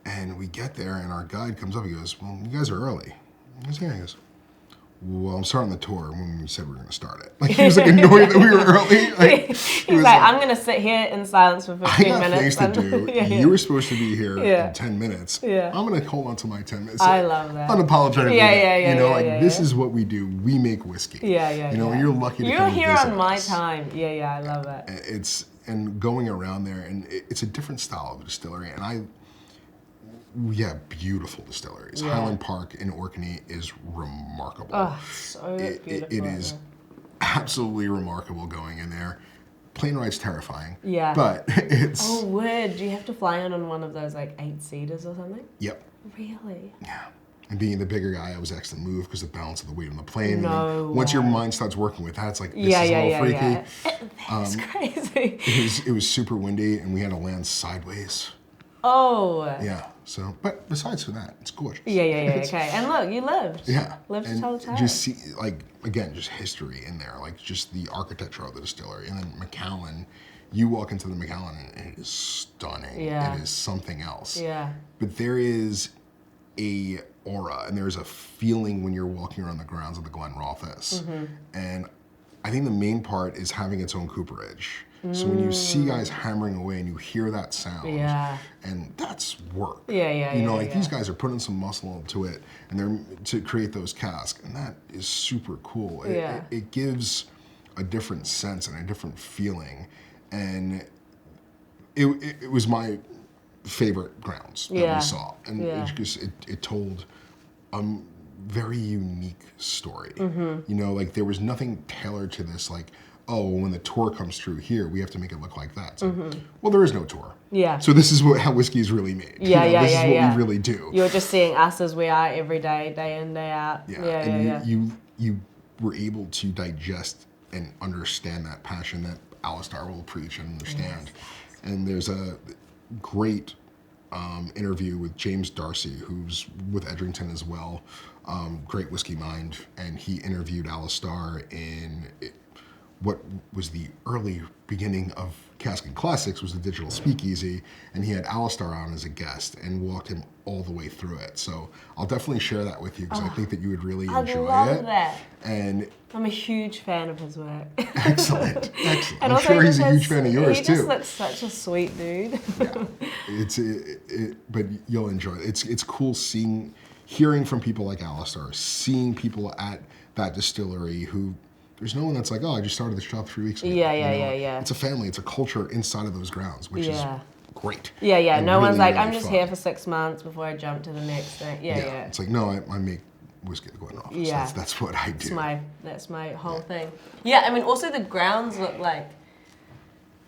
and we get there, and our guide comes up. He goes, "Well, you guys are early." He goes, "Well, I'm starting the tour when we said we were going to start it." Like, he was like annoyed that we were early. Like, He's like, I'm going to sit here in silence for 15 minutes. I got things to do. You were supposed to be here in 10 minutes. Yeah. I'm going to hold on to my 10 minutes. I love that. Unapologetically. You know, this is what we do. We make whiskey. Yeah. You know, and you're lucky to You're come here visit on my us. time. Yeah, I love that. And going around there, and it's a different style of distillery. And beautiful distilleries. Yeah. Highland Park in Orkney is remarkable. Oh, so beautiful. It is absolutely remarkable going in there. plane ride's terrifying. Yeah. But it's... Oh, weird. Do you have to fly on one of those like 8-seaters or something? Yep. Really? Yeah. And being the bigger guy, I was asked to move because the balance of the weight on the plane. No and then once your way. mind starts working with that, it's like, this is all freaky. Yeah. That's crazy. It was super windy, and we had to land sideways. Oh. Yeah. So, but besides from that, it's gorgeous. Yeah. Okay. And look, you lived. Yeah. Lived to And tell the tale. just see, like, again, just history in there, like just the architecture of the distillery. And then Macallan, you walk into the Macallan and it is stunning. Yeah. It is something else. Yeah. But there is a aura and there's a feeling when you're walking around the grounds of the Glenrothes. And I think the main part is having its own cooperage. So when you see guys hammering away and you hear that sound, and that's work. You know, like these guys are putting some muscle into it, and they're to create those casks, and that is super cool. It gives a different sense and a different feeling, and it was my favorite grounds that we saw, and it told a very unique story. You know, like there was nothing tailored to this, like, oh, when the tour comes through here, we have to make it look like that. It's like, well, there is no tour. Yeah. So this is how whiskey is really made. This is what we really do. You're just seeing us as we are every day, day in, day out. You were able to digest and understand that passion that Alistair will preach and understand. And there's a great interview with James Darcy, who's with Edrington as well, great whiskey mind, and he interviewed Alistair in what was the early beginning of Casks and Classics, was the digital speakeasy, and he had Alistair on as a guest and walked him all the way through it. So I'll definitely share that with you because I think that you would really enjoy it. I love that. And I'm a huge fan of his work. Excellent. And I'm sure he's a huge fan of yours too. He just looks such a sweet dude. But you'll enjoy it. It's cool hearing from people like Alistair, seeing people at that distillery who, there's no one that's like, oh, I just started this job 3 weeks ago. Yeah. It's a family, it's a culture inside of those grounds, which is great. Yeah. No one's like, I'm just fun. here for 6 months before I jump to the next thing. Yeah. It's like, no, I make whiskey at the Glenrothes. Yeah. That's what I do. That's my whole thing. Yeah, I mean, also the grounds look like,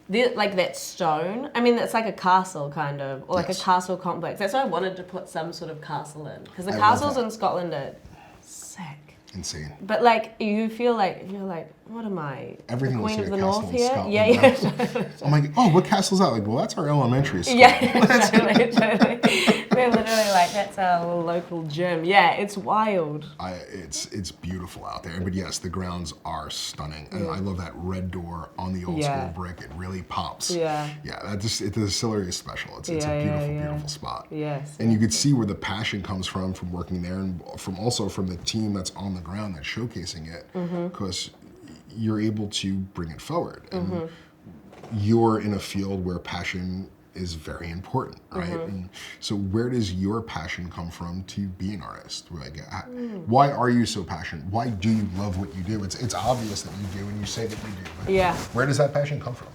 like that stone. I mean, that's like a castle kind of, or like a castle complex. That's why I wanted to put some sort of castle in, because the castles in Scotland are sick. Insane. But like you feel like you're like, what am I? Everything the Queen looks of like the a North castle in here? Scotland. I'm like, oh, what castle's that? Like, well, that's our elementary school. Totally. They're literally like, that's our local gym. Yeah, it's wild. It's beautiful out there. But yes, the grounds are stunning, and I love that red door on the old school brick. It really pops. Yeah. The distillery is special. It's a beautiful spot. Yes. And you could see where the passion comes from working there, and from the team that's on the ground that's showcasing it, because you're able to bring it forward, and you're in a field where passion is very important, right? And so where does your passion come from to be an artist? Like, why are you so passionate? Why do you love what you do? It's obvious that you do, and you say that you do, but where does that passion come from?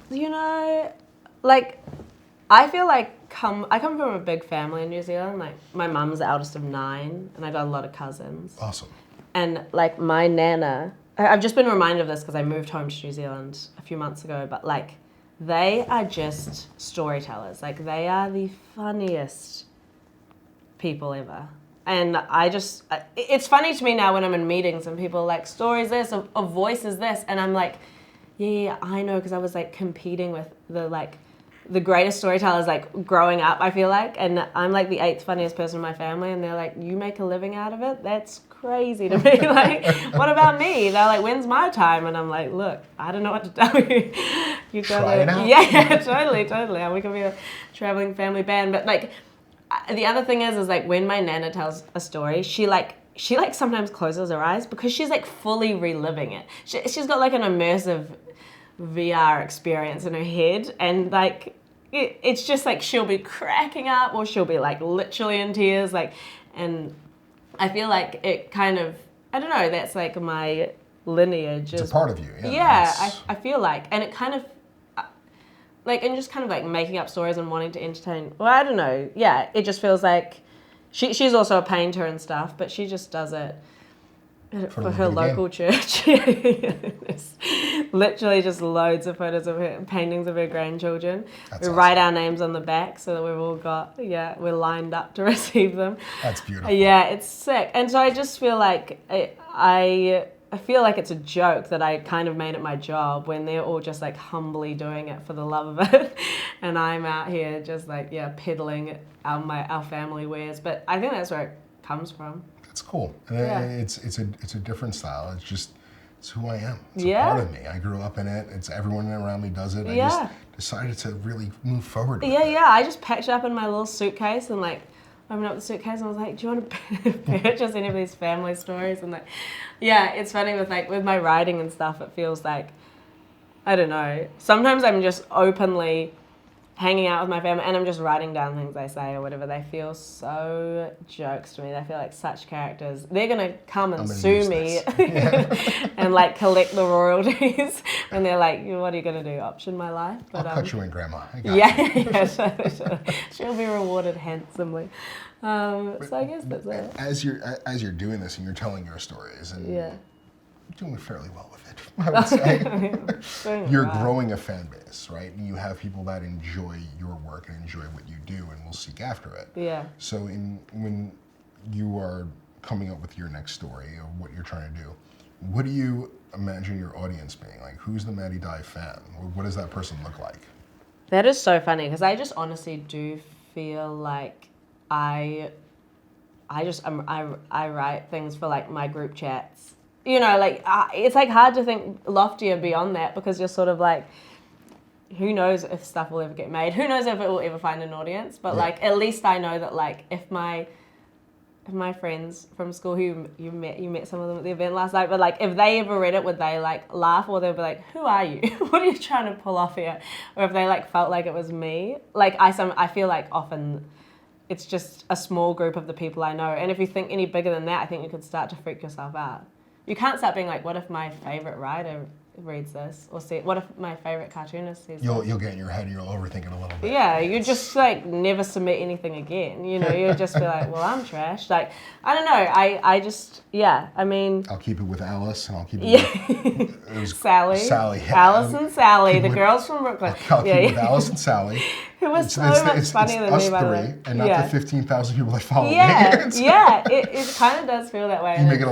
You know, like, I feel like I come from a big family in New Zealand. Like, my mum's the eldest of 9, and I got a lot of cousins. Awesome. And like my nana, I've just been reminded of this because I moved home to New Zealand a few months ago, but like, they are just storytellers. Like, they are the funniest people ever. And it's funny to me now when I'm in meetings and people are like, stories this, a voice is this. And I'm like, yeah, I know, because I was like competing with the greatest storytellers like growing up, I feel like. And I'm like the 8th funniest person in my family. And they're like, you make a living out of it? That's crazy to me. Like, what about me? They're like, when's my time? And I'm like, look, I don't know what to tell you. You gotta, try it out. Yeah, totally. We could be a traveling family band. But like, the other thing is like when my nana tells a story, she sometimes closes her eyes because she's like fully reliving it. She's got like an immersive VR experience in her head, and like it's just like she'll be cracking up or she'll be like literally in tears, like, and I feel like it kind of, I don't know, that's like my lineage. It's a part of you. I feel like, and it kind of like, and just kind of like making up stories and wanting to entertain. Well, I don't know. Yeah, it just feels like she's also a painter and stuff, but she just does it for her local church. literally just loads of photos of her, paintings of her grandchildren. That's we write awesome. our names on the back so that we've all got, we're lined up to receive them. That's beautiful. Yeah, it's sick. And so I just feel like I feel like it's a joke that I kind of made it my job when they're all just like humbly doing it for the love of it, and I'm out here just like peddling our family wares. But I think that's where it comes from. That's cool. And it's a different style. It's who I am. It's Yeah. a part of me. I grew up in it. It's everyone around me does it. I Yeah. just decided to really move forward with Yeah, it. yeah. I just packed it up in my little suitcase and like opened up the suitcase and I was like, do you want to purchase any of these family stories? And like, yeah, it's funny with my writing and stuff, it feels like, I don't know, sometimes I'm just openly hanging out with my family and I'm just writing down things they say or whatever. They feel so jokes to me. They feel like such characters. They're going to come and sue me and like collect the royalties and they're like, what are you going to do? Option my life? But, I'll cut you in, Grandma. I got yeah, she'll be rewarded handsomely. So I guess that's it. As you're doing this and you're telling your stories and Yeah. doing fairly well with it, I would say. You're growing a fan base, right? And you have people that enjoy your work and enjoy what you do and will seek after it. Yeah. So when you are coming up with your next story or what you're trying to do, what do you imagine your audience being? Like, who's the Maddie Dai fan? Or what does that person look like? That is so funny because I just honestly do feel like I write things for like my group chats. You know, like it's like hard to think loftier beyond that because you're sort of like, who knows if stuff will ever get made? Who knows if it will ever find an audience? But like, at least I know that like if my friends from school who you met some of them at the event last night, but like if they ever read it, would they like laugh or they'd be like, who are you? What are you trying to pull off here? Or if they like felt like it was me, like I feel like often it's just a small group of the people I know. And if you think any bigger than that, I think you could start to freak yourself out. You can't start being like, what if my favorite writer reads this? Or what if my favorite cartoonist sees this? You'll get in your head and you'll overthink it a little bit. Yeah, you just like never submit anything again. You know, you just be like, well, I'm trash. Like, I don't know. I just, I mean. I'll keep it with Alice and I'll keep it with Sally. Sally. Yeah. Alice and Sally, the girls from Brooklyn. I'll keep it with Alice and Sally. Who was so much funnier than me, by the way. It's us three, and not the 15,000 people that follow me. It kind of does feel that way. You make it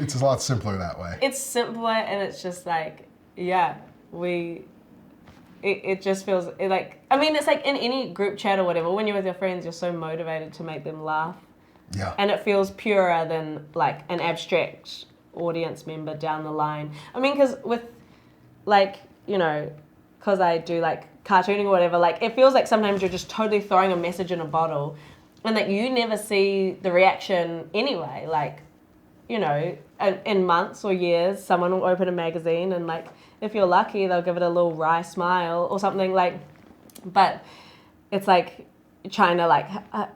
it's a lot simpler that way. It's simpler, and it's just like, it just feels like, I mean, it's like in any group chat or whatever, when you're with your friends, you're so motivated to make them laugh. Yeah. And it feels purer than like an abstract audience member down the line. I mean, because with like, you know, because I do like cartooning or whatever, like it feels like sometimes you're just totally throwing a message in a bottle and that you never see the reaction anyway. Like, you know, in months or years, someone will open a magazine and like, if you're lucky, they'll give it a little wry smile or something like, but it's like trying to like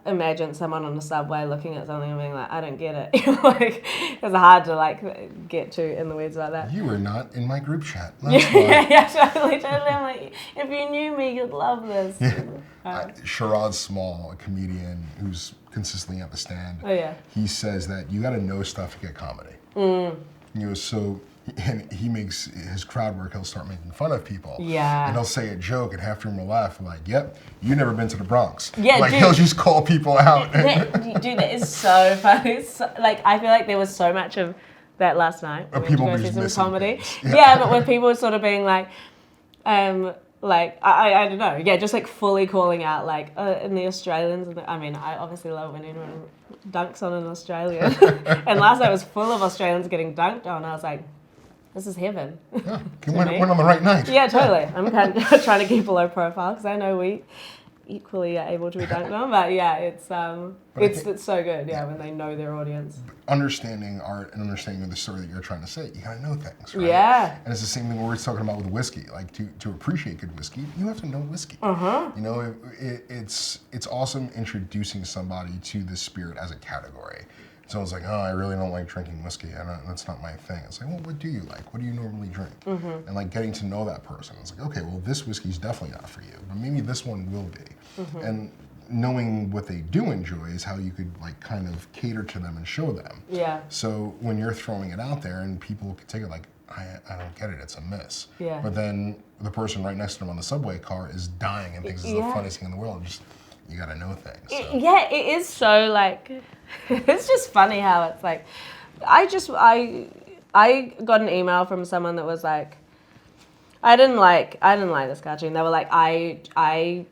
imagine someone on the subway looking at something and being like, I don't get it. Like, it's hard to like get to in the weeds like that. You were not in my group chat. Yeah, totally. I'm like, if you knew me, you'd love this. Sherrod Small, a comedian who's consistently at the stand, he says that you got to know stuff to get comedy. You know, so and he makes his crowd work, he'll start making fun of people. Yeah. And he'll say a joke and half of them will laugh. I'm like, yep, you never been to the Bronx. Yeah, like, dude, he'll just call people out. Dude, that is so funny. So, like, I feel like there was so much of that last night. People went to go see some comedy. Yeah. But with people sort of being like, I don't know, just like fully calling out like in the Australians. And I mean, I obviously love when anyone dunks on an Australian. And last night was full of Australians getting dunked on. I was like, this is heaven. Yeah, went on the right night. Yeah, totally. I'm kind of trying to keep a low profile because I know we equally are able to be dunked on. But yeah, it's so good. Yeah, when they know their audience. Understanding art and understanding the story that you're trying to say, you gotta know things, right? Yeah. And it's the same thing we're talking about with whiskey. Like to appreciate good whiskey, you have to know whiskey. You know, it's awesome introducing somebody to the spirit as a category. Someone's like, oh, I really don't like drinking whiskey. That's not my thing. It's like, well, what do you like? What do you normally drink? And like getting to know that person. It's like, okay, well, this whiskey's definitely not for you, but maybe this one will be. And knowing what they do enjoy is how you could like kind of cater to them and show them. Yeah. So when you're throwing it out there and people can take it like, I don't get it. It's a miss. Yeah. But then the person right next to him on the subway car is dying and thinks it's the funniest thing in the world. Just, you gotta know things. So. Yeah, it is so like, it's just funny how it's like, I got an email from someone that was like, I didn't like this cartoon. They were like, I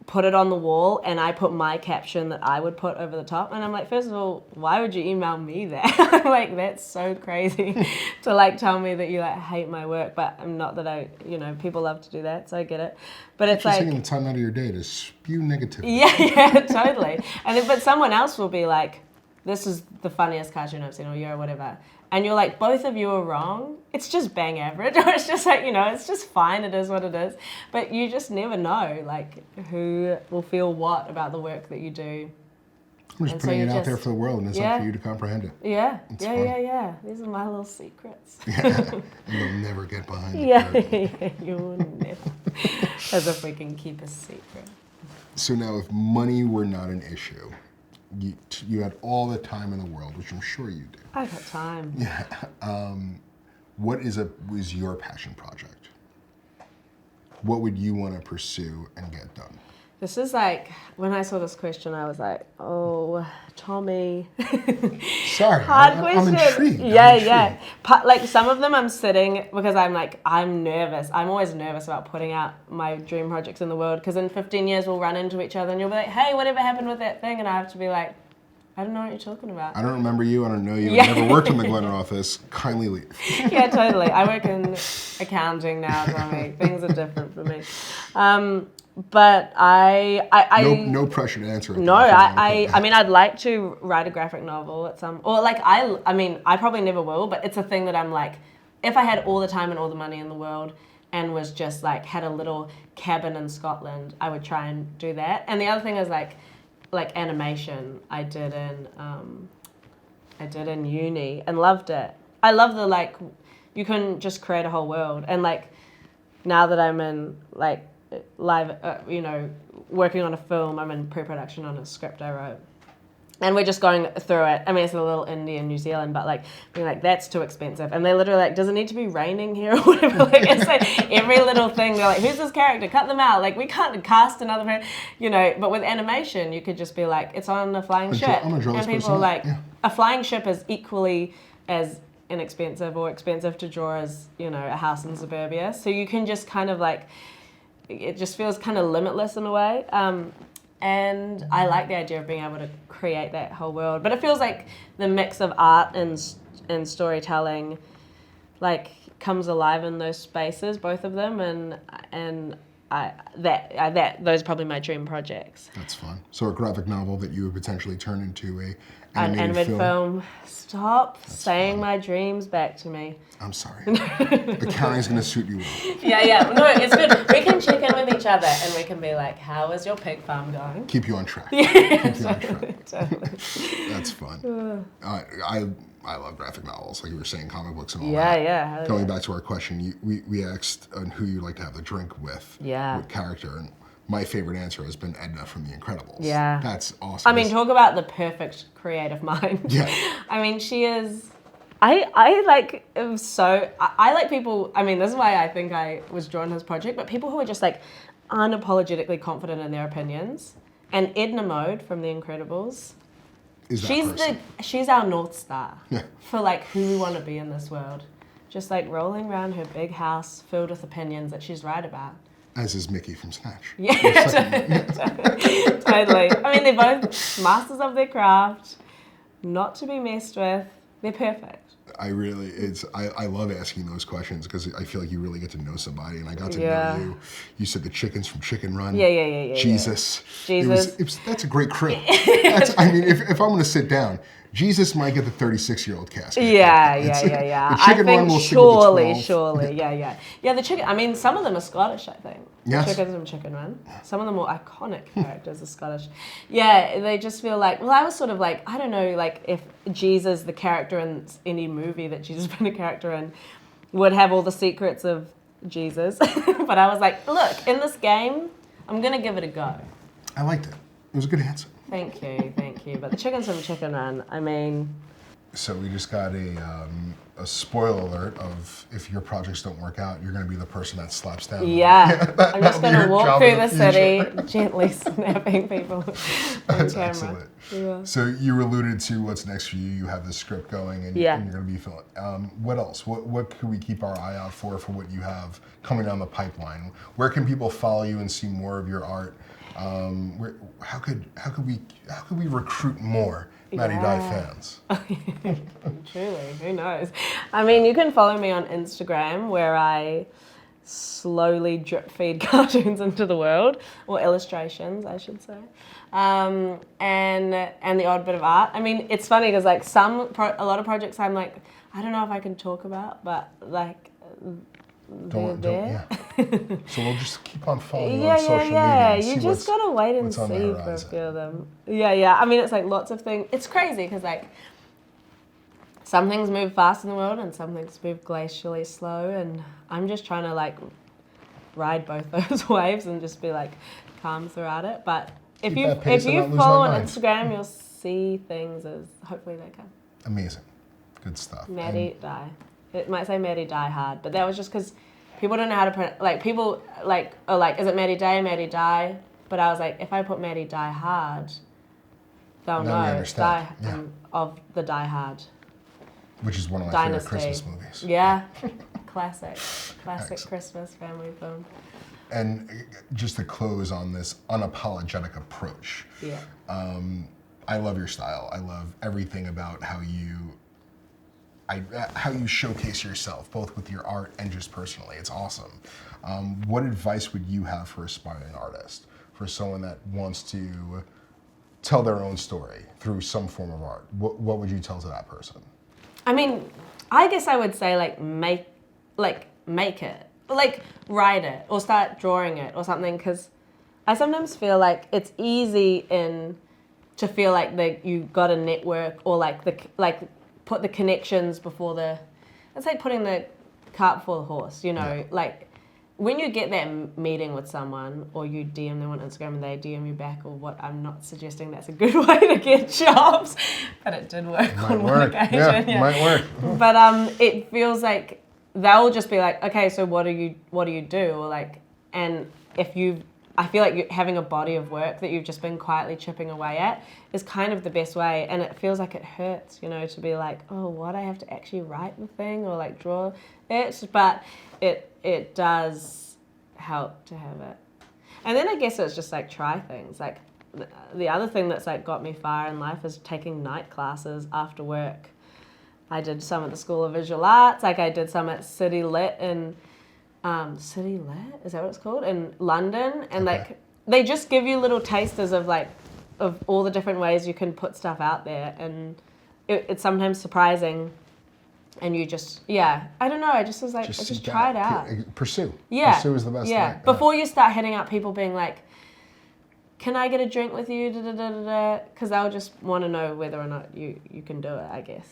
put it on the wall and I put my caption that I would put over the top. And I'm like, first of all, why would you email me that? I'm like, that's so crazy to like tell me that you like hate my work. But I'm not that people love to do that, so I get it. But it's like, taking the time out of your day to spew negativity. Yeah, totally. But someone else will be like, this is the funniest cartoon I've seen all year or whatever. And you're like, both of you are wrong. It's just bang average. Or it's just like, it's just fine. It is what it is. But you just never know, like, who will feel what about the work that you do. I'm just putting it out there for the world, and it's up for you to comprehend it. Yeah, yeah. These are my little secrets. Yeah, and you'll never get behind the curtain. You will never. As if we can keep a secret. So now, if money were not an issue, you had all the time in the world, which I'm sure you do. I got time. Yeah. What is your passion project? What would you want to pursue and get done? This is like, when I saw this question, I was like, oh, Tommy. Sorry, Hard question. I'm intrigued. Yeah. Like some of them I'm sitting because I'm nervous. I'm always nervous about putting out my dream projects in the world because in 15 years we'll run into each other and you'll be like, hey, whatever happened with that thing? And I have to be like, I don't know what you're talking about. I don't remember you. I don't know you. I've never worked in the Glenrothes office. Kindly leave. Yeah, totally. I work in accounting now, Tommy. Things are different for me. But no pressure to answer it. No, I mean, I'd like to write a graphic novel at some, or like I mean, I probably never will, but it's a thing that I'm like, if I had all the time and all the money in the world and was just like, had a little cabin in Scotland, I would try and do that. And the other thing is like animation. I did in uni and loved it. I love the like, you can just create a whole world. And like, now that I'm in like, live, working on a film. I'm in pre-production on a script I wrote. And we're just going through it. I mean, it's a little indie in New Zealand, but like, being like, that's too expensive. And they're literally like, does it need to be raining here or whatever? Like, it's like every little thing. They're like, who's this character? Cut them out. Like, we can't cast another person, but with animation, you could just be like, it's on a flying ship. I'm gonna draw and this people are like, yeah. A flying ship is equally as inexpensive or expensive to draw as, a house in suburbia. So you can just kind of like, it just feels kind of limitless in a way. And I like the idea of being able to create that whole world. But it feels like the mix of art and storytelling like comes alive in those spaces, both of them. And those are probably my dream projects. That's fun. So a graphic novel that you would potentially turn into an animated film. Stop That's saying fun. my dreams back to me. I'm sorry. Accounting's going to suit you well. Yeah. No, it's good. We can check in with each other and we can be like, how is your pig farm going? Keep you on track. Totally. That's fun. I love graphic novels, like you were saying, comic books and all Yeah, that. yeah. Going back to our question, we asked on who you like to have the drink with. Yeah. What character, and my favorite answer has been Edna from The Incredibles. Yeah. That's awesome. I mean, talk about the perfect creative mind. Yeah. I mean, she is. I like people. I mean, this is why I think I was drawn to this project. But people who are just like unapologetically confident in their opinions. And Edna Mode from The Incredibles. She's our North Star for like who we want to be in this world. Just like rolling around her big house filled with opinions that she's right about. As is Mickey from Snatch. Yeah, totally. I mean, they're both masters of their craft, not to be messed with. They're perfect. I love asking those questions because I feel like you really get to know somebody, and I got to know you. You said the chickens from Chicken Run. Yeah. Jesus. Jesus. That's a great crew. If I'm going to sit down, Jesus might get the 36-year-old cask. Yeah. The Chicken Run will stick with the 12. Surely, yeah. Yeah, the chicken. I mean, some of them are Scottish, I think. Yes. Chickens from Chicken Run. Some of the more iconic characters are Scottish. Yeah, they just feel like. Well, I was sort of like, I don't know, like if Jesus, the character in any movie that Jesus been a character in, would have all the secrets of Jesus. But I was like, look, in this game, I'm gonna give it a go. I liked it. It was a good answer. Thank you. But the chickens from Chicken Run, I mean, So we just got a spoiler alert of if your projects don't work out, you're going to be the person that slaps down. Yeah, I'm just going to walk through the city, future. gently snapping people on That's camera. excellent. Yeah. So you alluded to what's next for you. You have the script going, and, Yeah. and you're going to be filming. What else? What could we keep our eye out for what you have coming down the pipeline? Where can people follow you and see more of your art? How could we recruit more Maddie Dai fans? Truly, who knows? I mean, you can follow me on Instagram where I slowly drip feed cartoons into the world, or illustrations, I should say, and the odd bit of art. I mean, it's funny because like a lot of projects I'm like, I don't know if I can talk about, but like Don't there. So we'll just keep on following you Yeah, on social media. And You see just gotta wait and what's on the see for a horizon. few of them. Yeah. I mean, it's like lots of things. It's crazy because like some things move fast in the world and some things move glacially slow, and I'm just trying to like ride both those waves and just be like calm throughout it. But if Keep you that pace and not lose follow my on mind. Instagram, you'll see things as hopefully they come. Amazing, good stuff. Maddie Dai. It might say Maddie Dai hard, but that was just because people don't know how to pronounce. Like people like are like, is it Maddie Dai, Maddie Dai? But I was like, if I put Maddie Dai hard, they'll Now we know understand. Die Yeah. of the Die Hard Which is one of my dynasty. favorite Christmas movies. Yeah, classic Excellent. Christmas family film. And just to close on this unapologetic approach, Yeah. I love your style. I love everything about how you showcase yourself, both with your art and just personally. It's awesome. What advice would you have for aspiring artists, for someone that wants to tell their own story through some form of art? What would you tell to that person? I mean, I guess I would say make it, like write it or start drawing it or something, because I sometimes feel like it's easy to feel like you got a network or put the connections before it's like putting the cart before the horse, you know, like when you get that meeting with someone or you DM them on Instagram and they DM you back or what, I'm not suggesting that's a good way to get jobs, but it did work on one occasion. Yeah, might work. But it feels like they'll just be like, okay, so what do you do? Or like, and I feel like having a body of work that you've just been quietly chipping away at is kind of the best way. And it feels like it hurts, you know, to be like, oh, what, I have to actually write the thing or like draw it. But it does help to have it. And then I guess it's just like try things. Like the other thing that's like got me far in life is taking night classes after work. I did some at the School of Visual Arts. Like I did some at City Lit in City Lit, is that what it's called? In London. And like they just give you little tasters of all the different ways you can put stuff out there, and it's sometimes surprising. And you just, I don't know, I just was like, just try it out. Pursue. Yeah. Pursue is the best way. Before you start hitting up people being like, can I get a drink with you? Because they'll just want to know whether or not you can do it, I guess.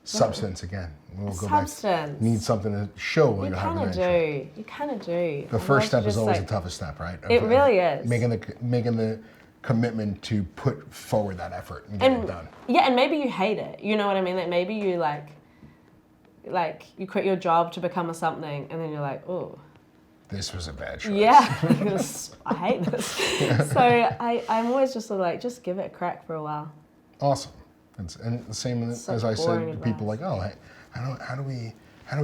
Substance again. We'll go Substance. back. Need something to show while you're having an intro. You kind of do. The first step is always the toughest step, right? It really is. Making the commitment to put forward that effort and get it done. Yeah, and maybe you hate it. You know what I mean? Like maybe you like you quit your job to become a something, and then you're like, oh. This was a bad choice. Yeah, I hate this. So I'm always just sort of like, just give it a crack for a while. Awesome. And the same as I said to people like, oh, hey, how do we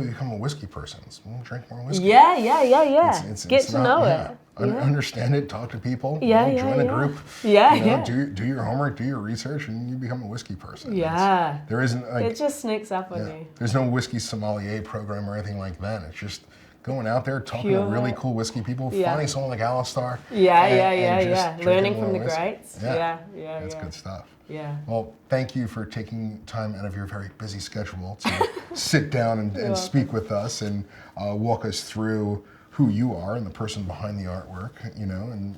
become a whiskey person? We'll drink more whiskey. Yeah. Get to know it. Understand it, talk to people, join a group. Do your homework, do your research, and you become a whiskey person. Yeah. There isn't like, it just sneaks up on you. There's no whiskey sommelier program or anything like that. It's just going out there, talking to really cool whiskey people, finding someone like Alistar. Yeah. Learning from the greats. Yeah. That's good stuff. Yeah. Well, thank you for taking time out of your very busy schedule to sit down and speak with us and walk us through who you are and the person behind the artwork, you know, and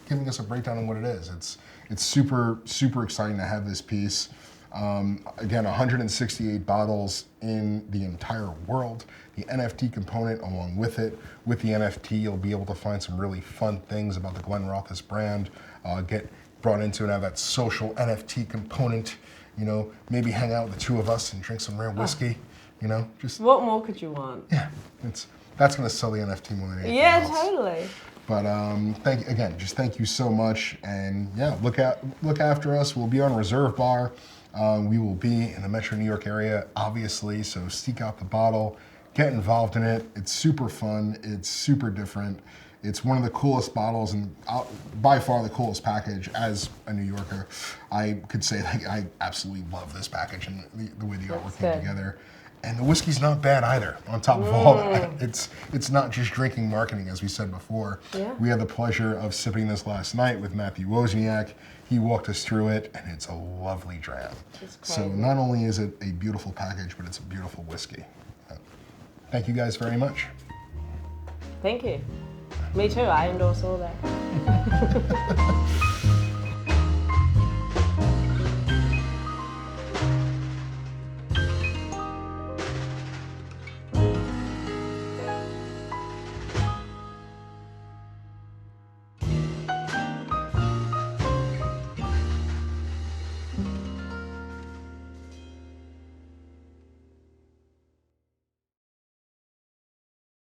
giving us a breakdown on what it is. It's super, super exciting to have this piece. Again, 168 bottles in the entire world. The NFT component along with it. With the NFT, you'll be able to find some really fun things about the Glenrothes brand. Get brought into and have that social NFT component, you know, maybe hang out with the two of us and drink some rare whiskey, you know, just, What more could you want? yeah, that's going to sell the NFT more than anything Yeah, else. totally. But thank you so much, and yeah, look after us. We'll be on Reserve Bar. We will be in the Metro New York area, obviously. So seek out the bottle, get involved in it. It's super fun. It's super different. It's one of the coolest bottles, and by far the coolest package. As a New Yorker, I could say like I absolutely love this package and the way the artwork came together. And the whiskey's not bad either. On top of all that, it's not just drinking marketing, as we said before. Yeah. We had the pleasure of sipping this last night with Matthew Wozniak. He walked us through it, and it's a lovely dram. So not only is it a beautiful package, but it's a beautiful whiskey. Thank you guys very much. Thank you. Me too. I endorse all that.